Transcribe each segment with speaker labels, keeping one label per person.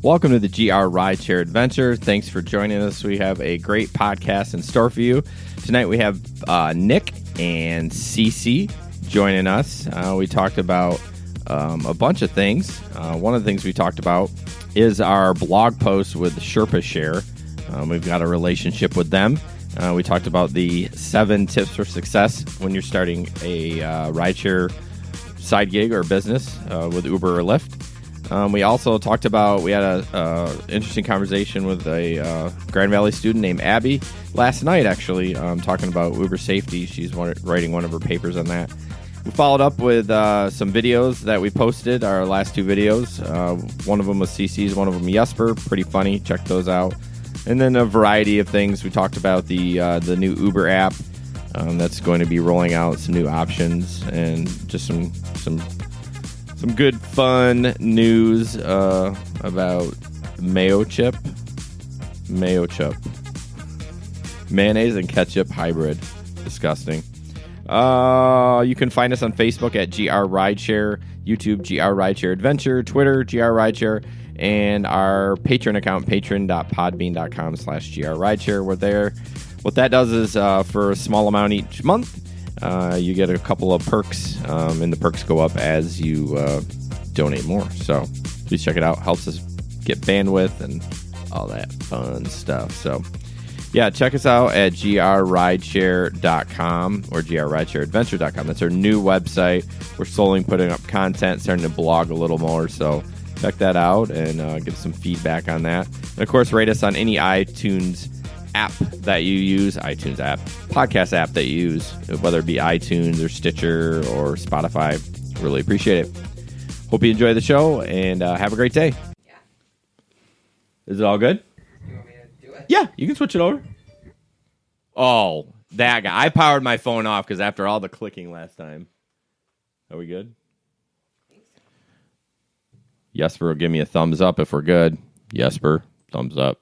Speaker 1: Welcome to the GR Rideshare Adventure. Thanks for joining us. We have a great podcast in store for you. Tonight we have Nick and Cece joining us. We talked about a bunch of things. One of the things we talked about is our blog post with Sherpa Share. We've got a relationship with them. We talked about the 7 tips for success when you're starting a rideshare side gig or business with Uber or Lyft. We also talked about, we had a interesting conversation with a Grand Valley student named Abby last night, actually, talking about Uber safety. She's writing one of her papers on that. We followed up with some videos that we posted, our last 2 videos. One of them was CC's, one of them Jesper. Pretty funny. Check those out. And then a variety of things. We talked about the new Uber app that's going to be rolling out, some new options, and just some good fun news about mayo chip, mayonnaise and ketchup hybrid. Disgusting. You can find us on Facebook at GR Rideshare, YouTube GR Rideshare Adventure, Twitter GR Rideshare, and our Patreon account patron.podbean.com/GR Rideshare. We're there. What that does is for a small amount each month, you get a couple of perks, and the perks go up as you donate more. So please check it out. Helps us get bandwidth and all that fun stuff. So yeah, check us out at grrideshare.com or grrideshareadventure.com. That's our new website. We're slowly putting up content, starting to blog a little more. So check that out and give some feedback on that. And of course, rate us on any iTunes app that you use, podcast app that you use, whether it be iTunes or Stitcher or Spotify. Really appreciate it. Hope you enjoy the show and have a great day.
Speaker 2: Yeah.
Speaker 1: Is it all good?
Speaker 2: You want me to do it?
Speaker 1: Yeah, you can switch it over. Oh, that guy. I powered my phone off because after all the clicking last time. Are we good? Jesper will give me a thumbs up if we're good. Jesper, thumbs up.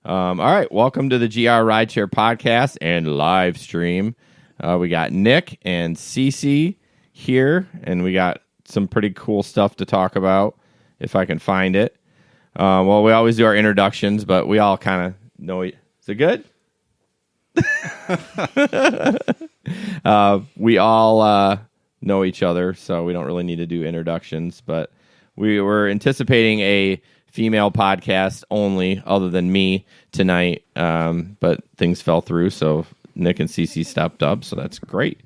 Speaker 1: All right, welcome to the GR Rideshare podcast and live stream. We got Nick and Cece here, and we got some pretty cool stuff to talk about, if I can find it. Well, we always do our introductions, but we all kind of know. Is it good? We all know each other, so we don't really need to do introductions, but we were anticipating a female podcast only, other than me tonight, but things fell through, so Nick and Cece stepped up, so that's great.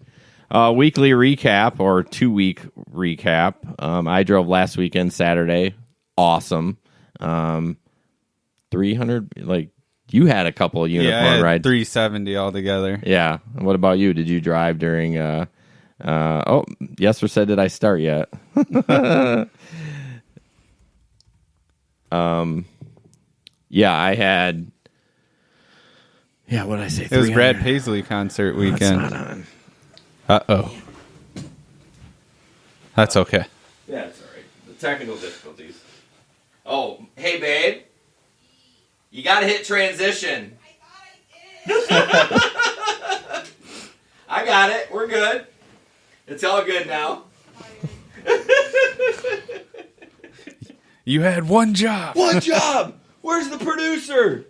Speaker 1: Weekly recap or 2-week recap. I drove last weekend, Saturday. Awesome. 300, like, you had a couple of unicorn rides.
Speaker 3: 370 altogether.
Speaker 1: Yeah. What about you? Did you drive during Jesper said, did I start yet? Yeah, I had. Yeah, what did I say?
Speaker 3: It was Brad Paisley concert weekend.
Speaker 1: That's not on.
Speaker 3: Uh-oh. That's okay.
Speaker 1: Yeah, it's all right. The technical difficulties. Oh, hey, babe. You got to hit transition. I got it. We're good. It's all good now.
Speaker 3: You had one job.
Speaker 1: One job. Where's the producer?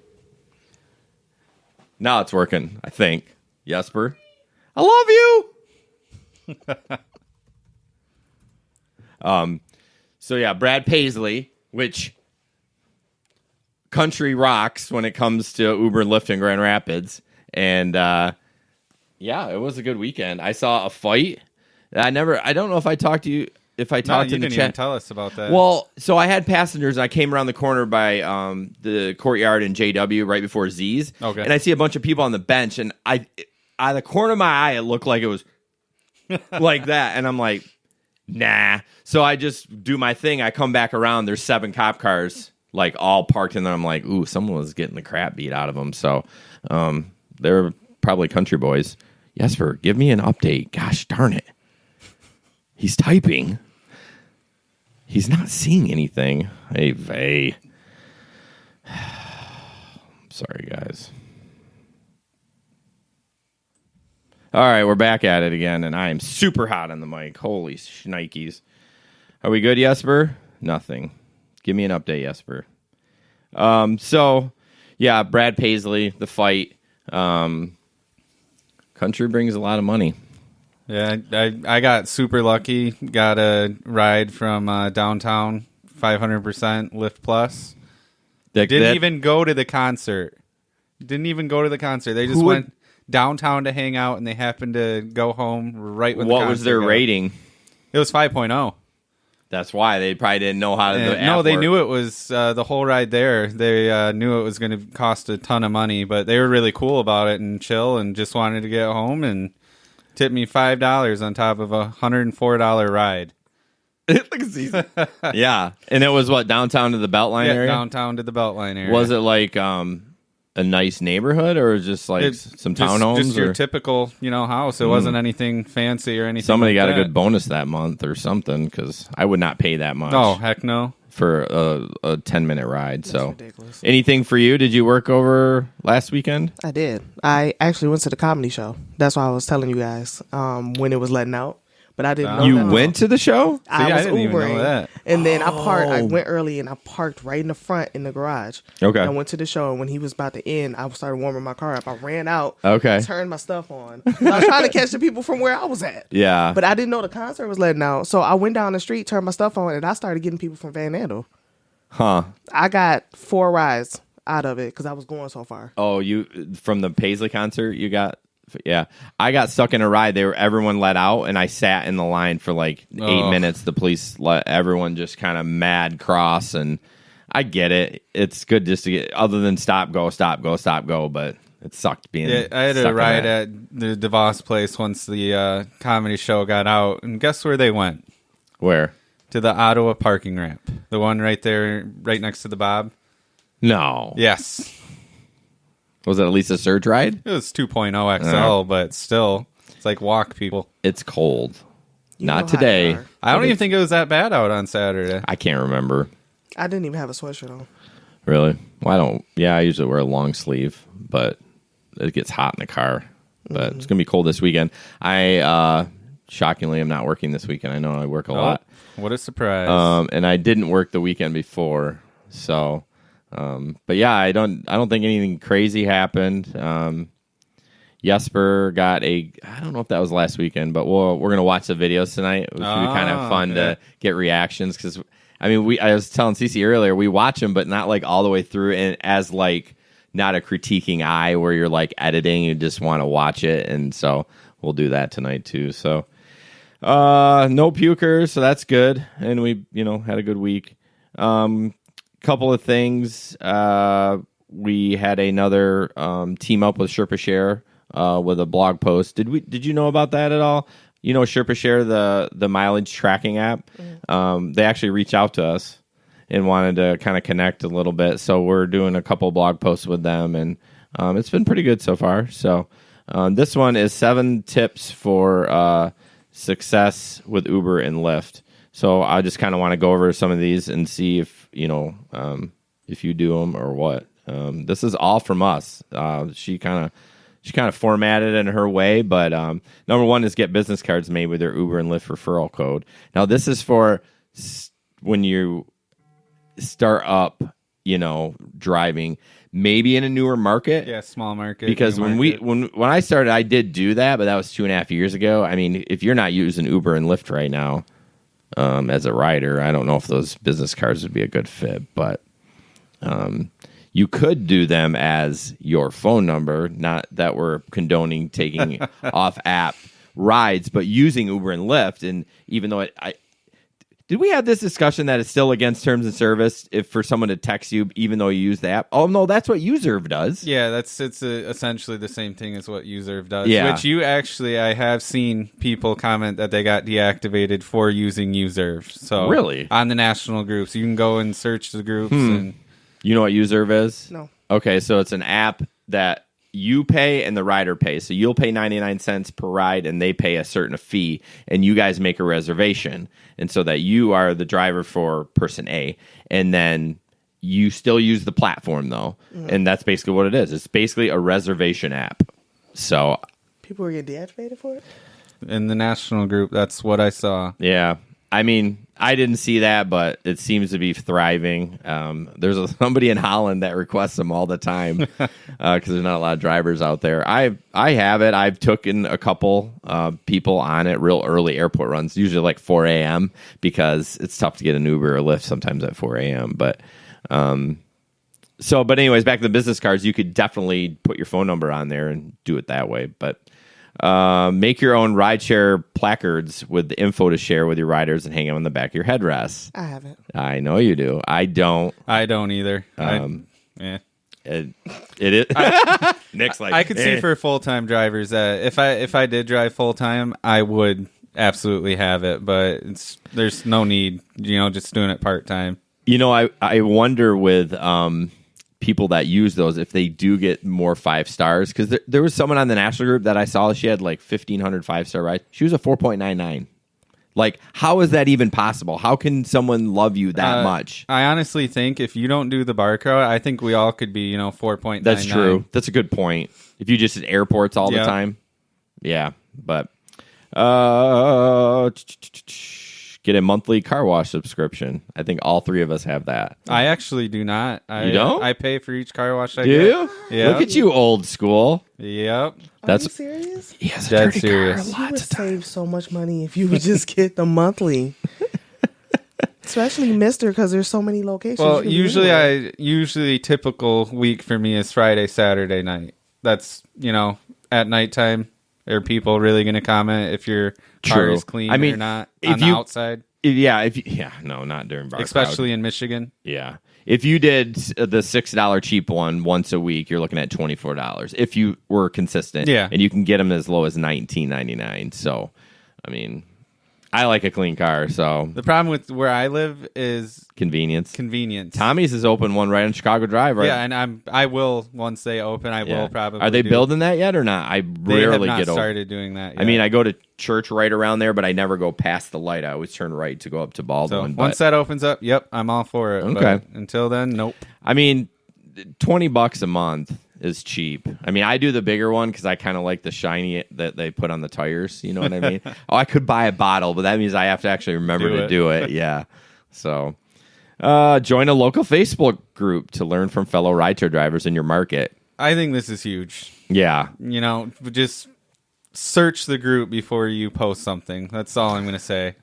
Speaker 1: Now it's working, I think. Jesper, I love you. So yeah, Brad Paisley, which country rocks when it comes to Uber and Lyft in Grand Rapids, and yeah, it was a good weekend. I saw a fight. I don't know if I talked to you. If I talked in the chat,
Speaker 3: even tell us about that.
Speaker 1: Well, so I had passengers, and I came around the corner by the courtyard in JW right before Z's.
Speaker 3: Okay.
Speaker 1: And I see a bunch of people on the bench, and out of the corner of my eye, it looked like it was like that. And I'm like, nah. So I just do my thing. I come back around. There's 7 cop cars, like, all parked in there. I'm like, ooh, someone was getting the crap beat out of them. So they're probably country boys. Jesper, give me an update. Gosh darn it. He's typing. He's not seeing anything. Hey. Sorry, guys. All right, we're back at it again, and I am super hot on the mic. Holy shnikes. Are we good, Jesper? Nothing. Give me an update, Jesper. So, yeah, Brad Paisley, the fight. Country brings a lot of money.
Speaker 3: Yeah, I got super lucky. Got a ride from downtown, 500% Lyft Plus. Didn't even go to the concert. They just went downtown to hang out, and they happened to go home right when the concert
Speaker 1: What was their rating?
Speaker 3: It was 5.0.
Speaker 1: That's why they probably didn't know how to do it.
Speaker 3: No, they knew it was the whole ride there. They knew it was going to cost a ton of money, but they were really cool about it and chill and just wanted to get home and tipped me $5 on top of a $104 ride.
Speaker 1: Yeah, and it was what, downtown to the Beltline area?
Speaker 3: Downtown to the Beltline area.
Speaker 1: Was it like a nice neighborhood, or just like some townhomes?
Speaker 3: Just your typical, house. It wasn't anything fancy or anything.
Speaker 1: Somebody
Speaker 3: like
Speaker 1: got a good bonus that month or something, because I would not pay that much.
Speaker 3: Oh, heck no.
Speaker 1: For a 10-minute ride.
Speaker 2: That's
Speaker 1: so
Speaker 2: ridiculous.
Speaker 1: Anything for you? Did you work over last weekend?
Speaker 2: I did. I actually went to the comedy show. That's why I was telling you guys when it was letting out. But I didn't know
Speaker 1: You
Speaker 2: that.
Speaker 1: went to the show?
Speaker 2: I was
Speaker 3: didn't even know
Speaker 2: Ubering,
Speaker 3: that.
Speaker 2: and then I went early, and I parked right in the front in the garage.
Speaker 1: Okay.
Speaker 2: And I went to the show, and when he was about to end, I started warming my car up. I ran out.
Speaker 1: Okay.
Speaker 2: Turned my stuff on. I was trying to catch the people from where I was at.
Speaker 1: Yeah.
Speaker 2: But I didn't know the concert was letting out, so I went down the street, turned my stuff on, and I started getting people from Van Andel.
Speaker 1: Huh.
Speaker 2: I got 4 rides out of it because I was going so far.
Speaker 1: Oh, you from the Paisley concert you got? Yeah. I got stuck in a ride. Everyone let out, and I sat in the line for like 8 minutes. The police let everyone just kind of mad cross, and I get it. It's good just to get, other than stop, go, but it sucked being
Speaker 3: I had
Speaker 1: stuck
Speaker 3: a
Speaker 1: in
Speaker 3: ride
Speaker 1: that.
Speaker 3: at the DeVos place once the comedy show got out, and guess where they went?
Speaker 1: Where?
Speaker 3: To the Ottawa parking ramp. The one right there, right next to the Bob.
Speaker 1: No.
Speaker 3: Yes.
Speaker 1: Was it at least a surge ride?
Speaker 3: It was 2.0 XL, but still, it's like walk, people.
Speaker 1: It's cold.
Speaker 2: You
Speaker 1: Not
Speaker 2: know how
Speaker 1: today.
Speaker 2: they are.
Speaker 3: I don't even think it was that bad out on Saturday.
Speaker 1: I can't remember.
Speaker 2: I didn't even have a sweatshirt on.
Speaker 1: Really? Well, I usually wear a long sleeve, but it gets hot in the car. But it's going to be cold this weekend. I, shockingly, am not working this weekend. I know I work a lot.
Speaker 3: What a surprise.
Speaker 1: And I didn't work the weekend before. So, but yeah, I don't think anything crazy happened. Jesper got I don't know if that was last weekend, but we're going to watch the videos tonight. It would be kind of fun to get reactions, because I was telling Cece earlier, we watch them, but not like all the way through, and as like not a critiquing eye where you're like editing, you just want to watch it. And so we'll do that tonight too. So, no pukers. So that's good. And we, had a good week. Couple of things. We had another, team up with Sherpa Share, with a blog post. Did you know about that at all? Sherpa Share, the mileage tracking app. They actually reached out to us and wanted to kind of connect a little bit. So we're doing a couple blog posts with them, and it's been pretty good so far. So this one is 7 tips for success with Uber and Lyft. So I just kind of want to go over some of these and see if you do them or what. This is all from us. She kind of formatted it in her way, but number 1 is get business cards made with their Uber and Lyft referral code. Now this is for when you start up, driving, maybe in a newer market.
Speaker 3: Yeah, small market.
Speaker 1: Because when I started, I did do that, but that was 2.5 years ago. I mean, if you're not using Uber and Lyft right now as a rider, I don't know if those business cards would be a good fit, but you could do them as your phone number. Not that we're condoning taking off app rides, but using Uber and Lyft. And even though did we have this discussion that it's still against terms and service if for someone to text you even though you use the app? Oh no, that's what Userve does.
Speaker 3: Yeah, it's essentially the same thing as what Userve does.
Speaker 1: Yeah.
Speaker 3: Which I have seen people comment that they got deactivated for using Userve. So
Speaker 1: really,
Speaker 3: on the national groups, you can go and search the groups. And
Speaker 1: you know what Userve is?
Speaker 2: No.
Speaker 1: Okay, so it's an app that you pay and the rider pays. So you'll pay 99 cents per ride and they pay a certain fee, and you guys make a reservation. And so that you are the driver for person A, and then you still use the platform though. And that's basically what it is. It's basically a reservation app. So
Speaker 2: people were getting deactivated for it?
Speaker 3: In the national group, that's what I saw.
Speaker 1: yeah. I mean, I didn't see that, but it seems to be thriving. There's somebody in Holland that requests them all the time because there's not a lot of drivers out there. I have it. I've taken a couple people on it real early airport runs, usually like 4 a.m. because it's tough to get an Uber or Lyft sometimes at 4 a.m. But anyways, back to the business cards, you could definitely put your phone number on there and do it that way. But make your own rideshare placards with the info to share with your riders and hang them on the back of your headrests.
Speaker 2: I haven't.
Speaker 1: I know you do. I don't.
Speaker 3: I don't either.
Speaker 1: It is. Nick's like,
Speaker 3: I could see for full-time drivers that if I did drive full-time, I would absolutely have it, but there's no need, just doing it part-time.
Speaker 1: I wonder with people that use those if they do get more 5 stars, because there was someone on the national group that I saw, she had like 1,500 5-star rides. She was a 4.99. Like, how is that even possible? How can someone love you that much?
Speaker 3: I honestly think if you don't do the barcode, I think we all could be 4.99.
Speaker 1: That's true. That's a good point. If you just at airports all the time. Yeah, but get a monthly car wash subscription. I think all 3 of us have that.
Speaker 3: I actually do not.
Speaker 1: You don't?
Speaker 3: I pay for each car wash I
Speaker 1: do
Speaker 3: get.
Speaker 1: You?
Speaker 3: Yeah.
Speaker 1: Look at you, old school.
Speaker 3: Yep.
Speaker 2: Are you serious?
Speaker 1: He has a
Speaker 3: Dead
Speaker 1: dirty
Speaker 3: serious.
Speaker 1: car.
Speaker 2: You would save so much money if you would just get the monthly. Especially Mister, because there's so many locations.
Speaker 3: Well, usually typical week for me is Friday, Saturday night. That's, at nighttime. Are people really going to comment if your car is clean or not on the outside?
Speaker 1: No, not during bar
Speaker 3: especially
Speaker 1: crowd.
Speaker 3: In Michigan.
Speaker 1: Yeah. If you did the $6 cheap one once a week, you're looking at $24 if you were consistent.
Speaker 3: Yeah.
Speaker 1: And you can get them as low as $19.99. So, I mean, I like a clean car, so.
Speaker 3: The problem with where I live is
Speaker 1: convenience.
Speaker 3: Tommy's
Speaker 1: is open one right on Chicago Drive, right?
Speaker 3: Yeah, and I will, once they open, I will probably.
Speaker 1: Are they building that yet or not? I rarely
Speaker 3: get
Speaker 1: over.
Speaker 3: Started doing that yet.
Speaker 1: I mean, I go to church right around there, but I never go past the light. I always turn right to go up to Baldwin.
Speaker 3: So once that opens up, yep, I'm all for it.
Speaker 1: Okay.
Speaker 3: But until then, nope.
Speaker 1: I mean, $20 a month is cheap. I mean, I do the bigger one because I kind of like the shiny that they put on the tires. You know what I mean? I could buy a bottle, but that means I have to actually remember to do it. Yeah. So, join a local Facebook group to learn from fellow rideshare drivers in your market.
Speaker 3: I think this is huge.
Speaker 1: Yeah.
Speaker 3: Just search the group before you post something. That's all I'm going to say.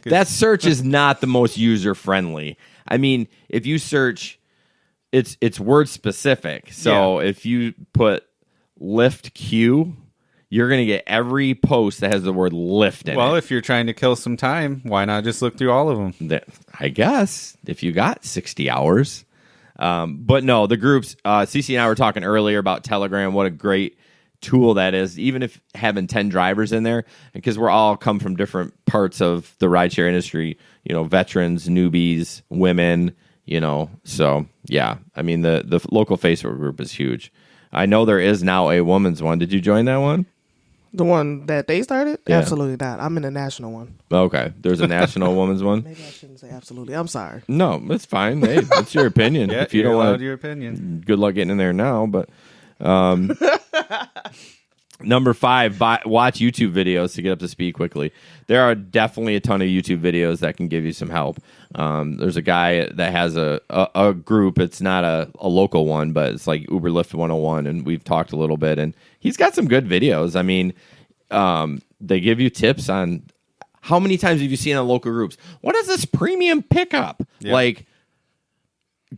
Speaker 1: That search is not the most user friendly. I mean, if you search, it's word specific. So if you put Lyft Q, you're going to get every post that has the word Lyft in it.
Speaker 3: Well, if you're trying to kill some time, why not just look through all of them?
Speaker 1: I guess if you got 60 hours. But no, the groups, CC and I were talking earlier about Telegram, what a great tool that is, even if having 10 drivers in there, because we're all come from different parts of the rideshare industry, veterans, newbies, women, so yeah, I mean, the local Facebook group is huge. I know there is now a woman's one. Did you join that one?
Speaker 2: The one that they started?
Speaker 1: Yeah.
Speaker 2: Absolutely not. I'm in a national one.
Speaker 1: Okay. There's a national woman's one?
Speaker 2: Maybe I shouldn't say absolutely. I'm sorry.
Speaker 1: No, it's fine. Hey, that's your opinion.
Speaker 3: Yeah,
Speaker 1: if you don't want
Speaker 3: your opinion.
Speaker 1: Good luck getting in there now, but number 5, watch YouTube videos to get up to speed quickly. There are definitely a ton of YouTube videos that can give you some help. There's a guy that has a group. It's not a local one, but it's like Uber Lyft 101, and we've talked a little bit, and he's got some good videos. I mean, they give you tips on how many times have you seen in local groups, what is this premium pickup? Yeah. Like,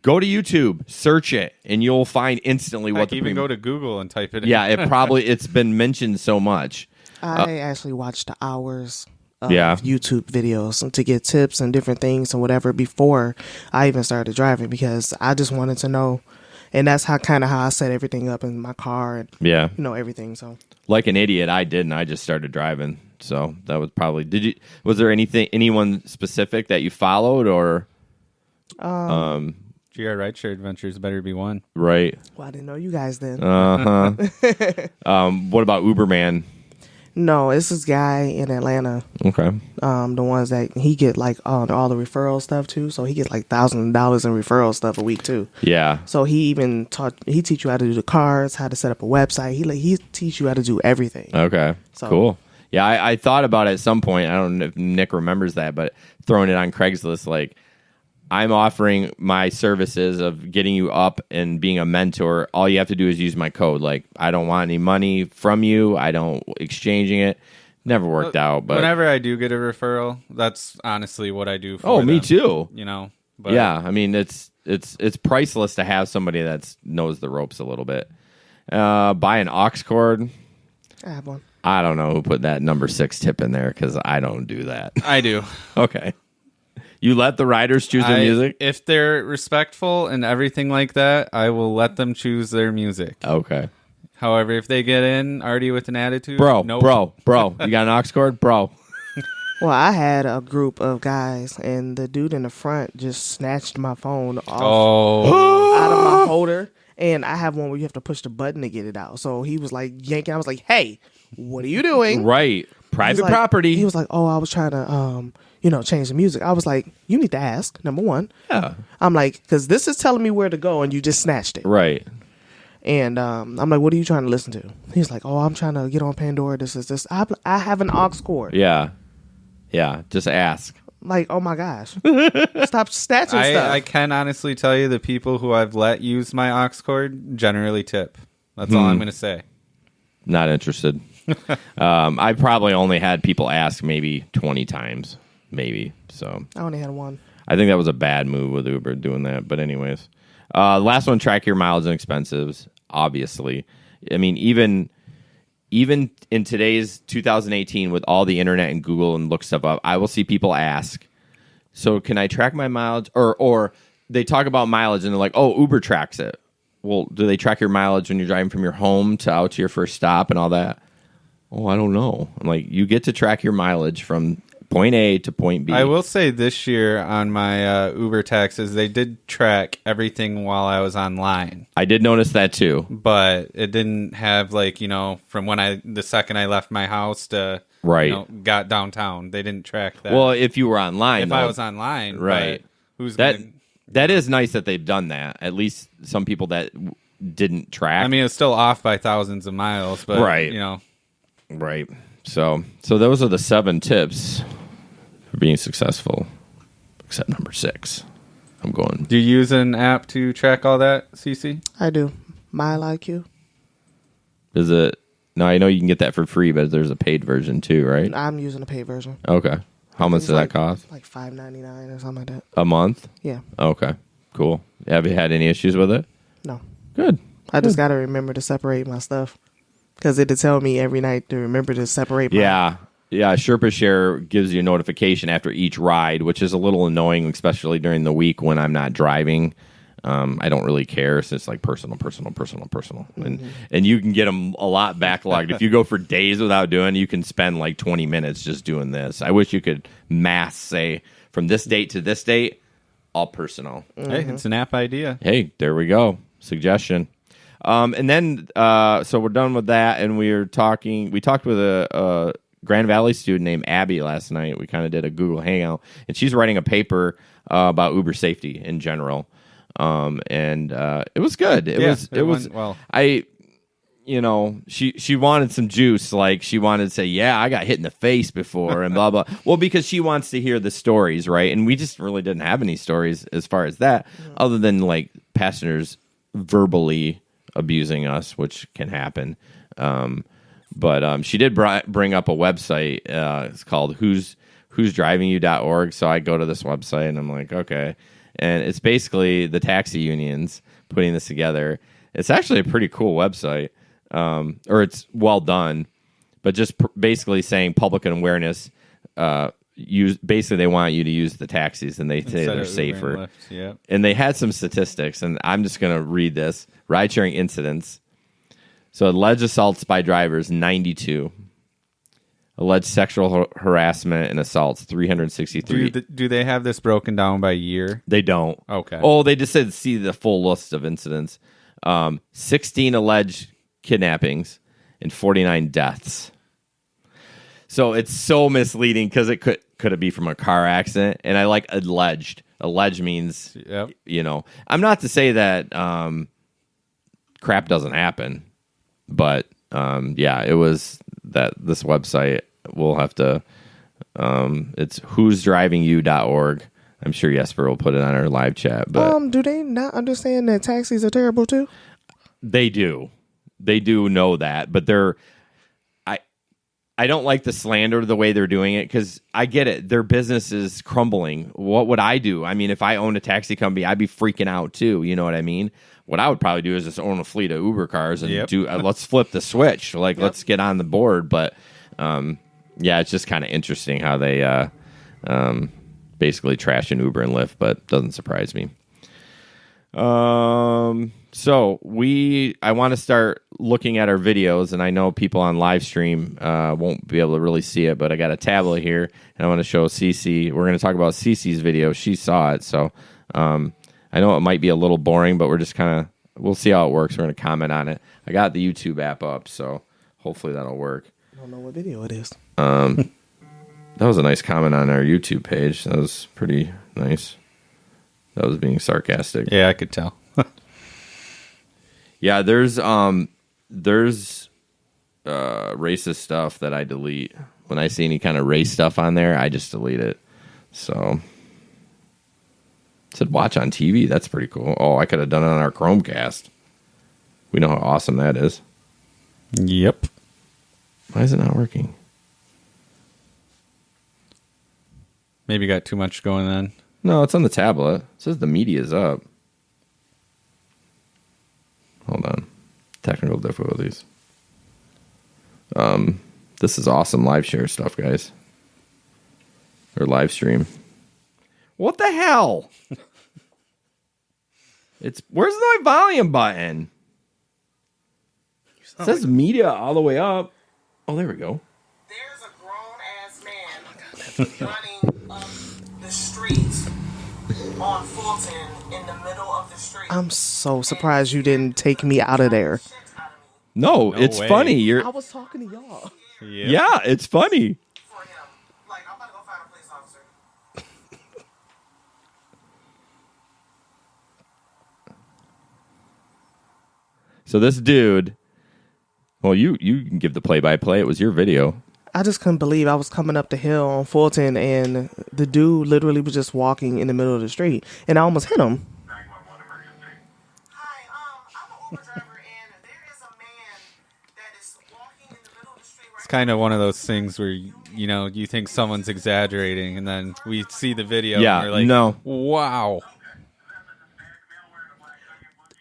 Speaker 1: go to YouTube, search it, and you'll find instantly what the
Speaker 3: even go to Google and type it in.
Speaker 1: Yeah, it's been mentioned so much.
Speaker 2: I actually watched hours of YouTube videos to get tips and different things and whatever before I even started driving, because I just wanted to know. And that's how I set everything up in my car and everything. So
Speaker 1: like an idiot, I didn't. I just started driving. So that was probably. Was there anyone specific that you followed or?
Speaker 3: GR Rideshare Adventures better be one.
Speaker 1: Right.
Speaker 2: Well, I didn't know you guys then.
Speaker 1: What about Uberman?
Speaker 2: No, it's this guy in Atlanta.
Speaker 1: Okay.
Speaker 2: The ones that he get like all the referral stuff too. So he gets like $1,000 in referral stuff a week too.
Speaker 1: Yeah.
Speaker 2: So he even teach you how to do the cards, how to set up a website. He teach you how to do everything.
Speaker 1: Okay.
Speaker 2: So,
Speaker 1: cool. Yeah, I thought about it at some point. I don't know if Nick remembers that, but throwing it on Craigslist, like, I'm offering my services of getting you up and being a mentor. All you have to do is use my code. Like, I don't want any money from you. I don't exchanging it. Never worked out. But
Speaker 3: whenever I do get a referral, that's honestly what I do for them.
Speaker 1: Me too.
Speaker 3: You know.
Speaker 1: But, yeah, I mean, it's priceless to have somebody that knows the ropes a little bit. Buy an aux cord.
Speaker 2: I have one.
Speaker 1: I don't know who put that number 6 tip in there because I don't do that.
Speaker 3: I do.
Speaker 1: Okay. You let the riders choose their music?
Speaker 3: If they're respectful and everything like that, I will let them choose their music.
Speaker 1: Okay.
Speaker 3: However, if they get in already with an attitude,
Speaker 1: bro,
Speaker 3: nope.
Speaker 1: bro, you got an aux cord? Bro.
Speaker 2: Well, I had a group of guys, and the dude in the front just snatched my phone off out of my holder. And I have one where you have to push the button to get it out. So he was like yanking. I was like, hey, what are you doing?
Speaker 1: Right. Private property.
Speaker 2: He was like, oh, I was trying to, change the music. I was like, you need to ask, number one.
Speaker 1: Yeah. I'm
Speaker 2: like, because this is telling me where to go, and you just snatched it.
Speaker 1: Right.
Speaker 2: And I'm like, what are you trying to listen to? He's like, oh, I'm trying to get on Pandora. This is this. I have an aux cord.
Speaker 1: Yeah. Yeah. Just ask.
Speaker 2: Like, oh my gosh. Stop snatching stuff.
Speaker 3: I can honestly tell you the people who I've let use my aux cord generally tip. That's all I'm going to say.
Speaker 1: Not interested. I probably only had people ask maybe 20 times. Maybe. So
Speaker 2: I only had one.
Speaker 1: I think that was a bad move with Uber doing that. But anyways. Last one, track your mileage and expenses, obviously. I mean, even in today's 2018 with all the internet and Google and look stuff up, I will see people ask, so can I track my mileage? Or they talk about mileage and they're like, oh, Uber tracks it. Well, do they track your mileage when you're driving from your home to out to your first stop and all that? Oh, I don't know. I'm like, you get to track your mileage from point A to point B.
Speaker 3: I will say this year on my Uber taxes, they did track everything while I was online.
Speaker 1: I did notice that too.
Speaker 3: But it didn't have from when the second I left my house to got downtown. They didn't track that.
Speaker 1: Well, if you were online.
Speaker 3: If I was online.
Speaker 1: Right. That is nice that they've done that. At least some people that didn't track.
Speaker 3: I mean, it's still off by thousands of miles, but
Speaker 1: Right. So those are the 7 tips for being successful, except number 6. I'm going.
Speaker 3: Do you use an app to track all that, CC?
Speaker 2: I do. MileIQ.
Speaker 1: Is it? No, I know you can get that for free, but there's a paid version too, right?
Speaker 2: I'm using a paid version.
Speaker 1: Okay. How much does that cost?
Speaker 2: Like $5.99 or something like that.
Speaker 1: A month?
Speaker 2: Yeah.
Speaker 1: Okay. Cool. Have you had any issues with it?
Speaker 2: No.
Speaker 1: Good.
Speaker 2: I just got to remember to separate my stuff. Because it'll tell me every night to remember to separate my...
Speaker 1: Yeah, Sherpa Share gives you a notification after each ride, which is a little annoying, especially during the week when I'm not driving. I don't really care. So it's like personal. Mm-hmm. And you can get them a lot backlogged. If you go for days without doing, you can spend like 20 minutes just doing this. I wish you could mass say from this date to this date, all personal.
Speaker 3: Mm-hmm. Hey, it's an app idea.
Speaker 1: Hey, there we go. Suggestion. And then, so we're done with that, and we talked with a Grand Valley student named Abby last night. We kind of did a Google Hangout, and she's writing a paper about Uber safety in general. And it was good. It was well. She wanted some juice. Like, she wanted to say, yeah, I got hit in the face before and blah, blah. Well, because she wants to hear the stories, right? And we just really didn't have any stories as far as that, other than like passengers verbally abusing us, which can happen. But she did bring up a website. It's called who'sdrivingyou.org. So I go to this website and I'm like, okay. And it's basically the taxi unions putting this together. It's actually a pretty cool website, or it's well done, but just basically saying public awareness. Basically, they want you to use the taxis, and they say they're safer.
Speaker 3: Yep.
Speaker 1: And they had some statistics, and I'm just going to read this. Ride-sharing incidents. So alleged assaults by drivers, 92. Alleged sexual harassment and assaults, 363.
Speaker 3: Do they have this broken down by year?
Speaker 1: They don't.
Speaker 3: Okay.
Speaker 1: Oh, they just said see the full list of incidents. 16 alleged kidnappings and 49 deaths. So it's so misleading because it could it be from a car accident? And I like alleged. Alleged means, I'm not to say that crap doesn't happen, but it was that this website we'll have to. It's who'sdrivingyou.org. I'm sure Jesper will put it on our live chat. But
Speaker 2: do they not understand that taxis are terrible too?
Speaker 1: They do. They do know that, but I don't like the slander the way they're doing it, because I get it. Their business is crumbling. What would I do? I mean, if I owned a taxi company, I'd be freaking out too. You know what I mean? What I would probably do is just own a fleet of Uber cars and do. Let's flip the switch. Like, let's get on the board. But yeah, it's just kind of interesting how they basically trash an Uber and Lyft, but it doesn't surprise me. So I want to start looking at our videos, and I know people on live stream won't be able to really see it, but I got a tablet here, and I want to show Cece. We're going to talk about Cece's video. She saw it, so I know it might be a little boring, but we're just we'll see how it works. We're going to comment on it. I got the YouTube app up, so hopefully that'll work.
Speaker 2: I don't know what video it is.
Speaker 1: That was a nice comment on our YouTube page. That was pretty nice. That was being sarcastic.
Speaker 3: Yeah, I could tell.
Speaker 1: Yeah, there's racist stuff that I delete. When I see any kind of race stuff on there, I just delete it. So, it said watch on TV. That's pretty cool. Oh, I could have done it on our Chromecast. We know how awesome that is.
Speaker 3: Yep.
Speaker 1: Why is it not working?
Speaker 3: Maybe got too much going on.
Speaker 1: No, it's on the tablet. It says the media's up. Hold on. Technical difficulties. This is awesome live share stuff, guys. Or live stream. What the hell? Where's my volume button? It says media all the way up. Oh, there we go.
Speaker 4: There's a grown-ass man running up the street on Fulton in the middle of the street.
Speaker 2: I'm so surprised you didn't take me out of there.
Speaker 1: No, it's
Speaker 3: way.
Speaker 1: funny.
Speaker 2: I was talking to y'all.
Speaker 3: Yep.
Speaker 1: Yeah, it's funny.
Speaker 4: For him. Like, I'm about to go find a police officer.
Speaker 1: So this dude, well, you can give the play-by-play. It was your video.
Speaker 2: I just couldn't believe I was coming up the hill on Fulton, and the dude literally was just walking in the middle of the street, and I almost hit him.
Speaker 4: Hi, I'm an Uber driver, and there is a man that is walking in the middle of the street right
Speaker 3: It's kind of one of those things where, you think someone's exaggerating, and then we see the video
Speaker 1: Yeah,
Speaker 3: and we're like,
Speaker 1: no.
Speaker 3: Wow.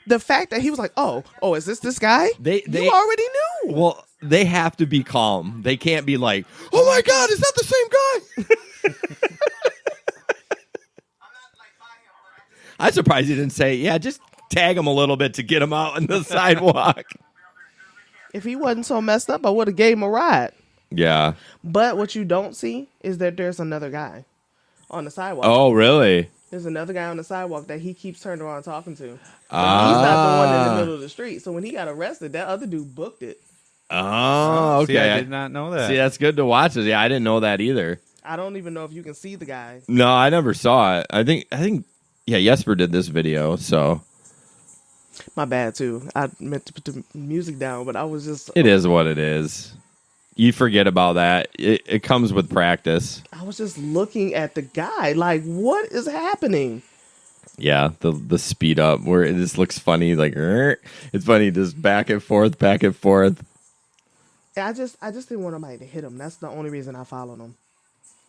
Speaker 2: The fact that he was like, oh, is this guy?
Speaker 1: They
Speaker 2: you already knew.
Speaker 1: Well, they have to be calm. They can't be like, oh my God, is that the same guy? I'm surprised he didn't say, yeah, just tag him a little bit to get him out on the sidewalk.
Speaker 2: If he wasn't so messed up, I would have gave him a ride.
Speaker 1: Yeah.
Speaker 2: But what you don't see is that there's another guy on the sidewalk.
Speaker 1: Oh, really?
Speaker 2: There's another guy on the sidewalk that he keeps turning around talking to. But he's not the one in the middle of the street. So when he got arrested, that other dude booked it.
Speaker 1: Oh, okay.
Speaker 3: See, I did not know that.
Speaker 1: See, that's good to watch. Yeah, I didn't know that either.
Speaker 2: I don't even know if you can see the guy.
Speaker 1: No, I never saw it. I think, yeah, Jesper did this video, so.
Speaker 2: My bad, too. I meant to put the music down, but I was just...
Speaker 1: It is what it is. You forget about that. It comes with practice.
Speaker 2: I was just looking at the guy. Like, what is happening?
Speaker 1: Yeah, the speed up where it just looks funny. Like, it's funny, just back and forth, back and forth.
Speaker 2: I just didn't want nobody to hit him. That's the only reason I followed him.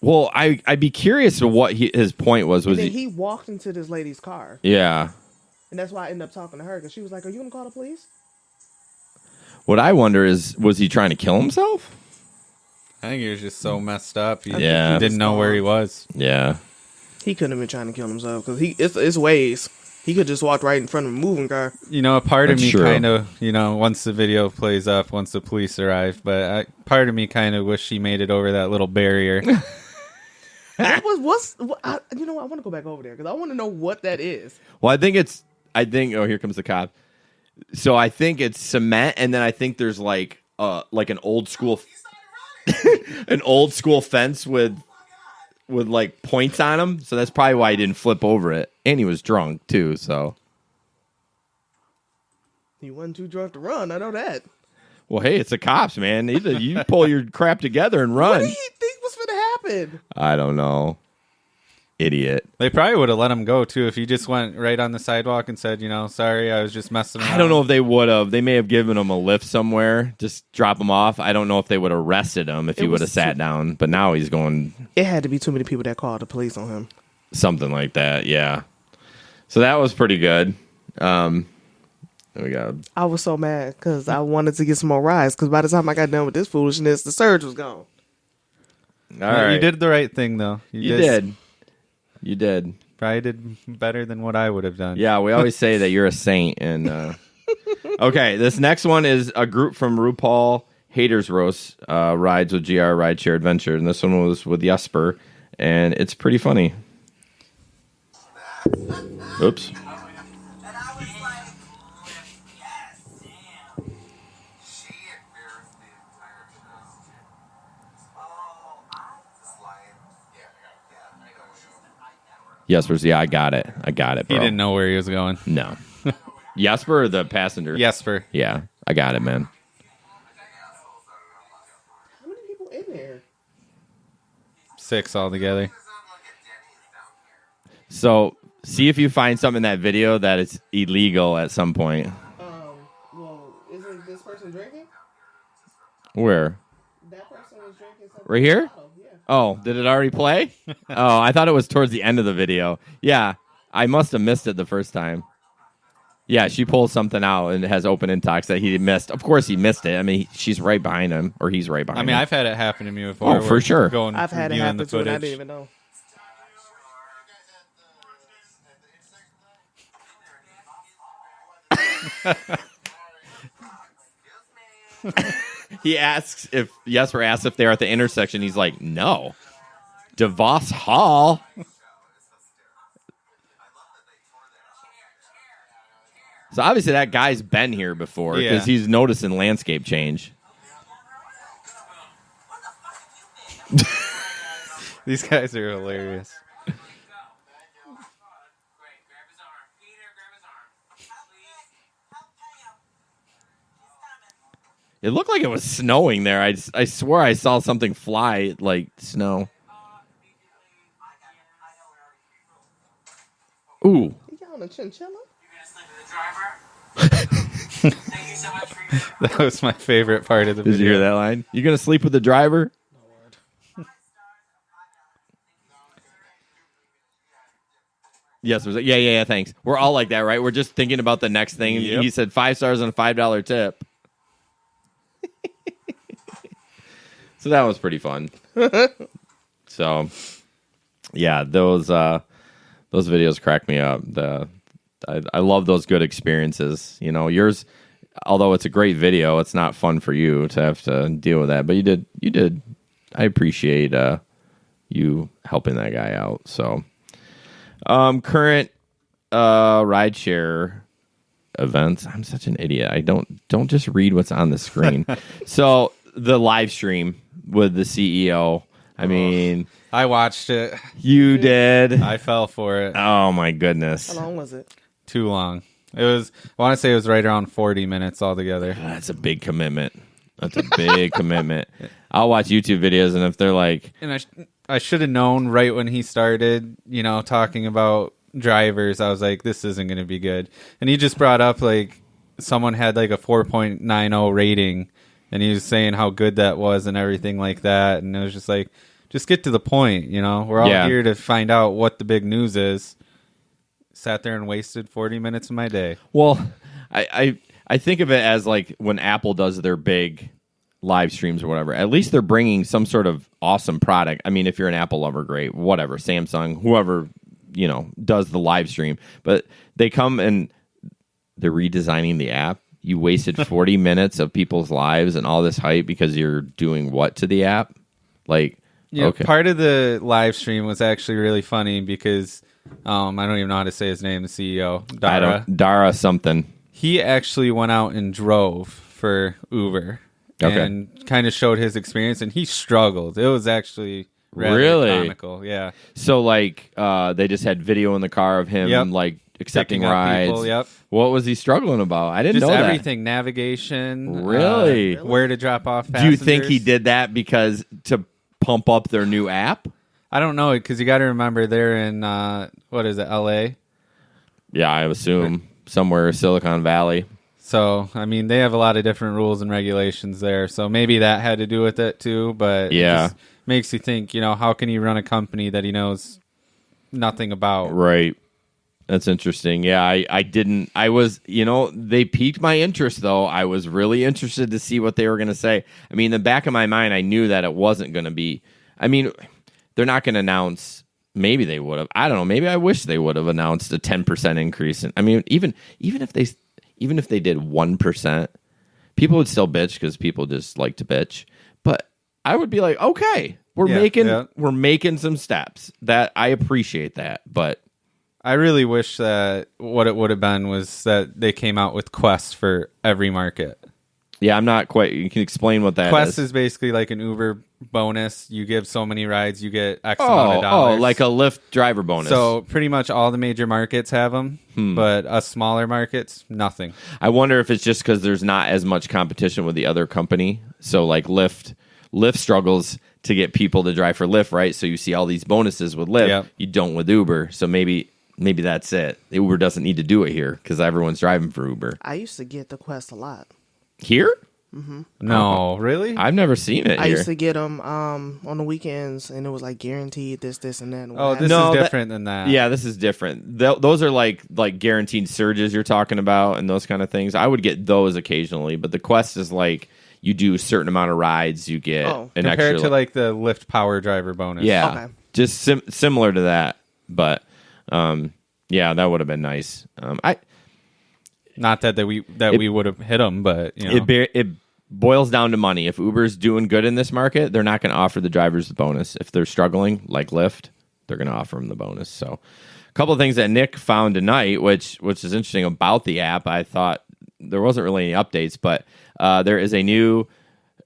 Speaker 1: Well, I'd be curious to what his point was.
Speaker 2: And then he walked into this lady's car.
Speaker 1: Yeah.
Speaker 2: And that's why I ended up talking to her, because she was like, are you going to call the police?
Speaker 1: What I wonder is, was he trying to kill himself?
Speaker 3: I think he was just so messed up. He
Speaker 1: Yeah.
Speaker 3: didn't know where he was.
Speaker 1: Yeah.
Speaker 2: He couldn't have been trying to kill himself, because it's ways. He could just walk right in front of a moving car.
Speaker 3: A part of
Speaker 1: That's
Speaker 3: me
Speaker 1: true.
Speaker 3: kind of, once the video plays up, once the police arrive, but part of me kind of wish he made it over that little barrier.
Speaker 2: I want to go back over there, because I want to know what that is.
Speaker 1: Well, I think, oh, here comes the cop. So I think it's cement, and then I think there's like an old school, an old school fence with like points on him. So that's probably why he didn't flip over it. And he was drunk too. So
Speaker 2: he wasn't too drunk to run. I know that.
Speaker 1: Well, hey, it's the cops, man. You pull your crap together and run.
Speaker 2: What do you think was going to happen?
Speaker 1: I don't know. Idiot.
Speaker 3: They probably would have let him go, too, if he just went right on the sidewalk and said, sorry, I was just messing around.
Speaker 1: I don't know if they would have. They may have given him a lift somewhere, just drop him off. I don't know if they would have arrested him if he would have sat down. But now he's going...
Speaker 2: It had to be too many people that called the police on him.
Speaker 1: Something like that, yeah. So that was pretty good. We got.
Speaker 2: I was so mad because I wanted to get some more rides because by the time I got done with this foolishness, the surge was gone.
Speaker 1: All right.
Speaker 3: You did the right thing, though.
Speaker 1: You did. You did.
Speaker 3: Probably did better than what I would have done.
Speaker 1: Yeah, we always say that you're a saint. And okay, this next one is a group from RuPaul Haters Roast rides with GR Rideshare Adventure, and this one was with Jesper, and it's pretty funny. Oops. Jesper's, I got it, bro.
Speaker 3: He didn't know where he was going.
Speaker 1: No. Jesper or the passenger?
Speaker 3: Jesper.
Speaker 1: Yeah, I got it, man.
Speaker 2: How many people in there?
Speaker 3: 6 altogether.
Speaker 1: So, see if you find something in that video that is illegal at some point.
Speaker 2: Well, isn't this person drinking?
Speaker 1: Where?
Speaker 2: That person was drinking something.
Speaker 1: Right here?
Speaker 2: Yeah.
Speaker 1: Oh, did it already play? Oh, I thought it was towards the end of the video. Yeah, I must have missed it the first time. Yeah, she pulls something out and it has open intox that he missed. Of course he missed it. I mean, she's right behind him, or he's right behind him.
Speaker 3: I've had it happen to me before.
Speaker 1: Oh, for sure.
Speaker 2: I've had it happen too, and I didn't even know.
Speaker 1: Jesper asks if they're at the intersection. He's like, no. DeVos Hall. So obviously that guy's been here before because he's noticing landscape change.
Speaker 3: These guys are hilarious.
Speaker 1: It looked like it was snowing there. I swear I saw something fly like snow. Ooh.
Speaker 2: You on a chinchilla?
Speaker 3: That was my favorite part of the video.
Speaker 1: Did you hear that line? You gonna sleep with the driver? Yes, yeah, thanks. We're all like that, right? We're just thinking about the next thing. Yep. He said 5 stars and a $5 tip. So that was pretty fun. So, yeah, those videos crack me up. I love those good experiences. You know, yours, although it's a great video, it's not fun for you to have to deal with that. But you did. I appreciate you helping that guy out. So, current rideshare events. I'm such an idiot. I don't just read what's on the screen. So the live stream with the CEO. I mean,
Speaker 3: I watched it.
Speaker 1: You did.
Speaker 3: I fell for it.
Speaker 1: Oh my goodness.
Speaker 2: How long was it?
Speaker 3: Too long. It was. I want to say it was right around 40 minutes altogether.
Speaker 1: That's a big commitment. That's a big commitment. I'll watch YouTube videos, and if they're like,
Speaker 3: and I should have known right when he started, talking about drivers. I was like, this isn't going to be good. And he just brought up like someone had like a 4.90 rating, and he was saying how good that was and everything like that. And it was just like, just get to the point. We're all here to find out what the big news is. Sat there and wasted 40 minutes of my day.
Speaker 1: Well, I think of it as like when Apple does their big live streams or whatever. At least they're bringing some sort of awesome product. I mean, if you're an Apple lover, great. Whatever, Samsung, whoever does the live stream. But they come and they're redesigning the app. You wasted 40 minutes of people's lives and all this hype because you're doing what to the app? Like, okay.
Speaker 3: Part of the live stream was actually really funny because I don't even know how to say his name, the CEO,
Speaker 1: Dara something.
Speaker 3: He actually went out and drove for Uber and kind of showed his experience, and he struggled. It was actually rather comical. Yeah.
Speaker 1: So, like, they just had video in the car of him, like, accepting rides.
Speaker 3: People, yep.
Speaker 1: What was he struggling about? I didn't
Speaker 3: Just
Speaker 1: know
Speaker 3: everything, navigation.
Speaker 1: Really?
Speaker 3: Where to drop off
Speaker 1: Do you
Speaker 3: passengers.
Speaker 1: think he did that because to pump up their new app?
Speaker 3: I don't know, because you got to remember they're in, what is it, L.A.?
Speaker 1: Yeah, I assume somewhere Silicon Valley.
Speaker 3: So, I mean, they have a lot of different rules and regulations there. So maybe that had to do with it too. But
Speaker 1: yeah,
Speaker 3: it just makes you think, how can he run a company that he knows nothing about?
Speaker 1: Right. That's interesting. Yeah, I was, they piqued my interest, though. I was really interested to see what they were going to say. I mean, in the back of my mind, I knew that it wasn't going to be, they're not going to announce, maybe they would have. I don't know. Maybe I wish they would have announced a 10% increase. Even if they did 1%, people would still bitch because people just like to bitch. But I would be like, okay, we're making some steps. That I appreciate that, but
Speaker 3: I really wish that what it would have been was that they came out with quests for every market.
Speaker 1: Yeah, I'm not quite. You can explain what that
Speaker 3: Quest is basically like an Uber bonus. You give so many rides, you get X amount of dollars.
Speaker 1: Oh, like a Lyft driver bonus.
Speaker 3: So pretty much all the major markets have them, but us smaller markets, nothing.
Speaker 1: I wonder if it's just because there's not as much competition with the other company. So like Lyft struggles to get people to drive for Lyft, right? So you see all these bonuses with Lyft.
Speaker 3: Yep.
Speaker 1: You don't with Uber. So maybe that's it. Uber doesn't need to do it here because everyone's driving for Uber.
Speaker 2: I used to get the Quest a lot.
Speaker 1: Here?
Speaker 2: Mm-hmm.
Speaker 3: No, really?
Speaker 1: I've never seen it
Speaker 2: I
Speaker 1: here.
Speaker 2: used to get them on the weekends, and it was like guaranteed this, and that.
Speaker 3: Oh, this is different than that.
Speaker 1: Yeah, this is different. Those are like guaranteed surges you're talking about and those kind of things. I would get those occasionally, but the Quest is like you do a certain amount of rides, you get an extra.
Speaker 3: Compared to like the Lyft Power Driver bonus.
Speaker 1: Yeah,
Speaker 2: okay.
Speaker 1: Just similar to that, but yeah, that would have been nice.
Speaker 3: Not that we would have hit them, but
Speaker 1: it boils down to money. If Uber's doing good in this market, they're not going to offer the drivers the bonus. If they're struggling, like Lyft, they're going to offer them the bonus. So, a couple of things that Nick found tonight, which is interesting about the app. I thought there wasn't really any updates, but there is a new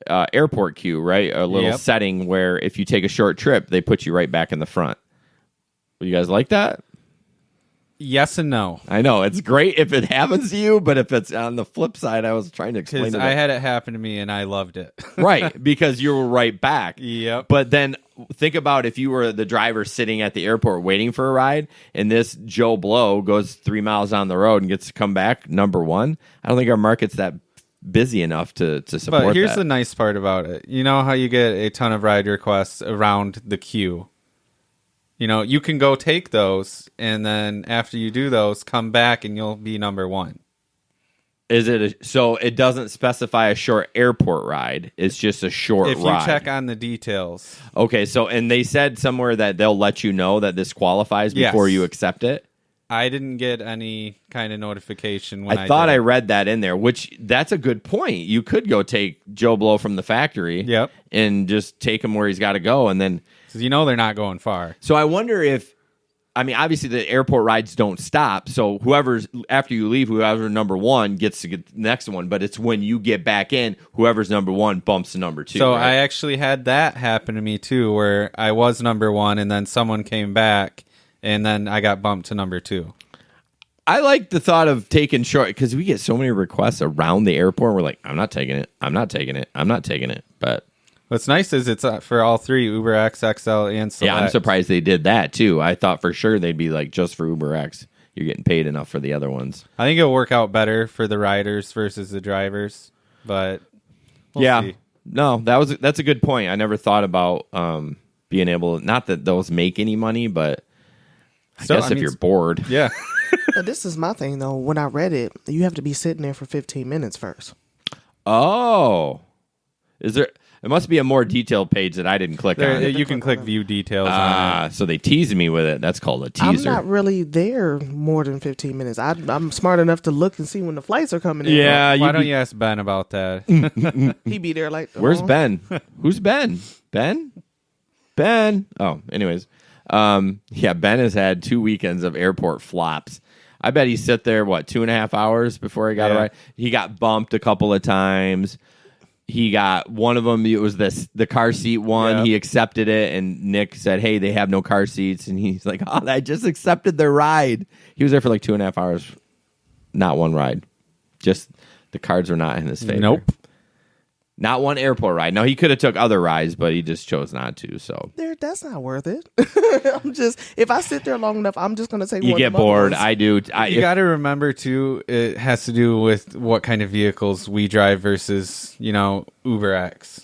Speaker 1: airport queue, right? A little setting where if you take a short trip, they put you right back in the front. You guys like that?
Speaker 3: Yes and no.
Speaker 1: I know it's great if it happens to you, but if it's on the flip side, I was trying to explain.
Speaker 3: I had it happen to me and I loved it.
Speaker 1: Right, because you were right back.
Speaker 3: Yep.
Speaker 1: But then think about if you were the driver sitting at the airport waiting for a ride, and this Joe Blow goes 3 miles down the road and gets to come back number one. I don't think our market's that busy enough to support.
Speaker 3: But here's the nice part about it. You know how you get a ton of ride requests around the queue. You can go take those, and then after you do those, come back, and you'll be number one.
Speaker 1: So it doesn't specify a short airport ride. It's just a short ride.
Speaker 3: If you check on the details.
Speaker 1: Okay, and they said somewhere that they'll let you know that this qualifies before you accept it?
Speaker 3: I didn't get any kind of notification when
Speaker 1: I thought I read that in there, which that's a good point. You could go take Joe Blow from the factory and just take him where he's got to go, and then...
Speaker 3: Because they're not going far.
Speaker 1: So I wonder if, obviously the airport rides don't stop. So after you leave, whoever's number one gets to get the next one. But it's when you get back in, whoever's number one bumps to number two.
Speaker 3: So
Speaker 1: right?
Speaker 3: I actually had that happen to me too, where I was number one and then someone came back and then I got bumped to number two.
Speaker 1: I like the thought of taking short, because we get so many requests around the airport. We're like, I'm not taking it. I'm not taking it. I'm not taking it. But...
Speaker 3: What's nice is it's for all three, Uber X, XL, and Select.
Speaker 1: Yeah, I'm surprised they did that, too. I thought for sure they'd be like, just for Uber X, you're getting paid enough for the other ones.
Speaker 3: I think it'll work out better for the riders versus the drivers, but we'll see.
Speaker 1: No, that's a good point. I never thought about being able, not that those make any money, but I guess if you're bored.
Speaker 3: Yeah.
Speaker 2: But this is my thing, though. When I read it, you have to be sitting there for 15 minutes first.
Speaker 1: Oh. Is there... It must be a more detailed page that I didn't click on.
Speaker 3: You can click view details on it.
Speaker 1: So they teased me with it. That's called a teaser.
Speaker 2: I'm not really there more than 15 minutes. I'm smart enough to look and see when the flights are coming in.
Speaker 1: Yeah.
Speaker 3: Why don't you ask Ben about that?
Speaker 2: He be there like...
Speaker 1: Where's Ben? Who's Ben? Ben? Oh, anyways. Yeah, Ben has had 2 weekends of airport flops. I bet he sat there, 2.5 hours before he got a ride? He got bumped a couple of times. he got one of them. It was the car seat one. Yep. He accepted it, and Nick said, "Hey, they have no car seats." And he's like, "Oh, I just accepted their ride." He was there for like 2.5 hours. Not one ride. Just the cards were not in his favor.
Speaker 3: Nope.
Speaker 1: Not one airport ride. No, he could have took other rides, but he just chose not to. So
Speaker 2: that's not worth it. If I sit there long enough, I'm just going to take.
Speaker 1: You get bored. I do.
Speaker 3: You got to remember too. It has to do with what kind of vehicles we drive versus Uber X.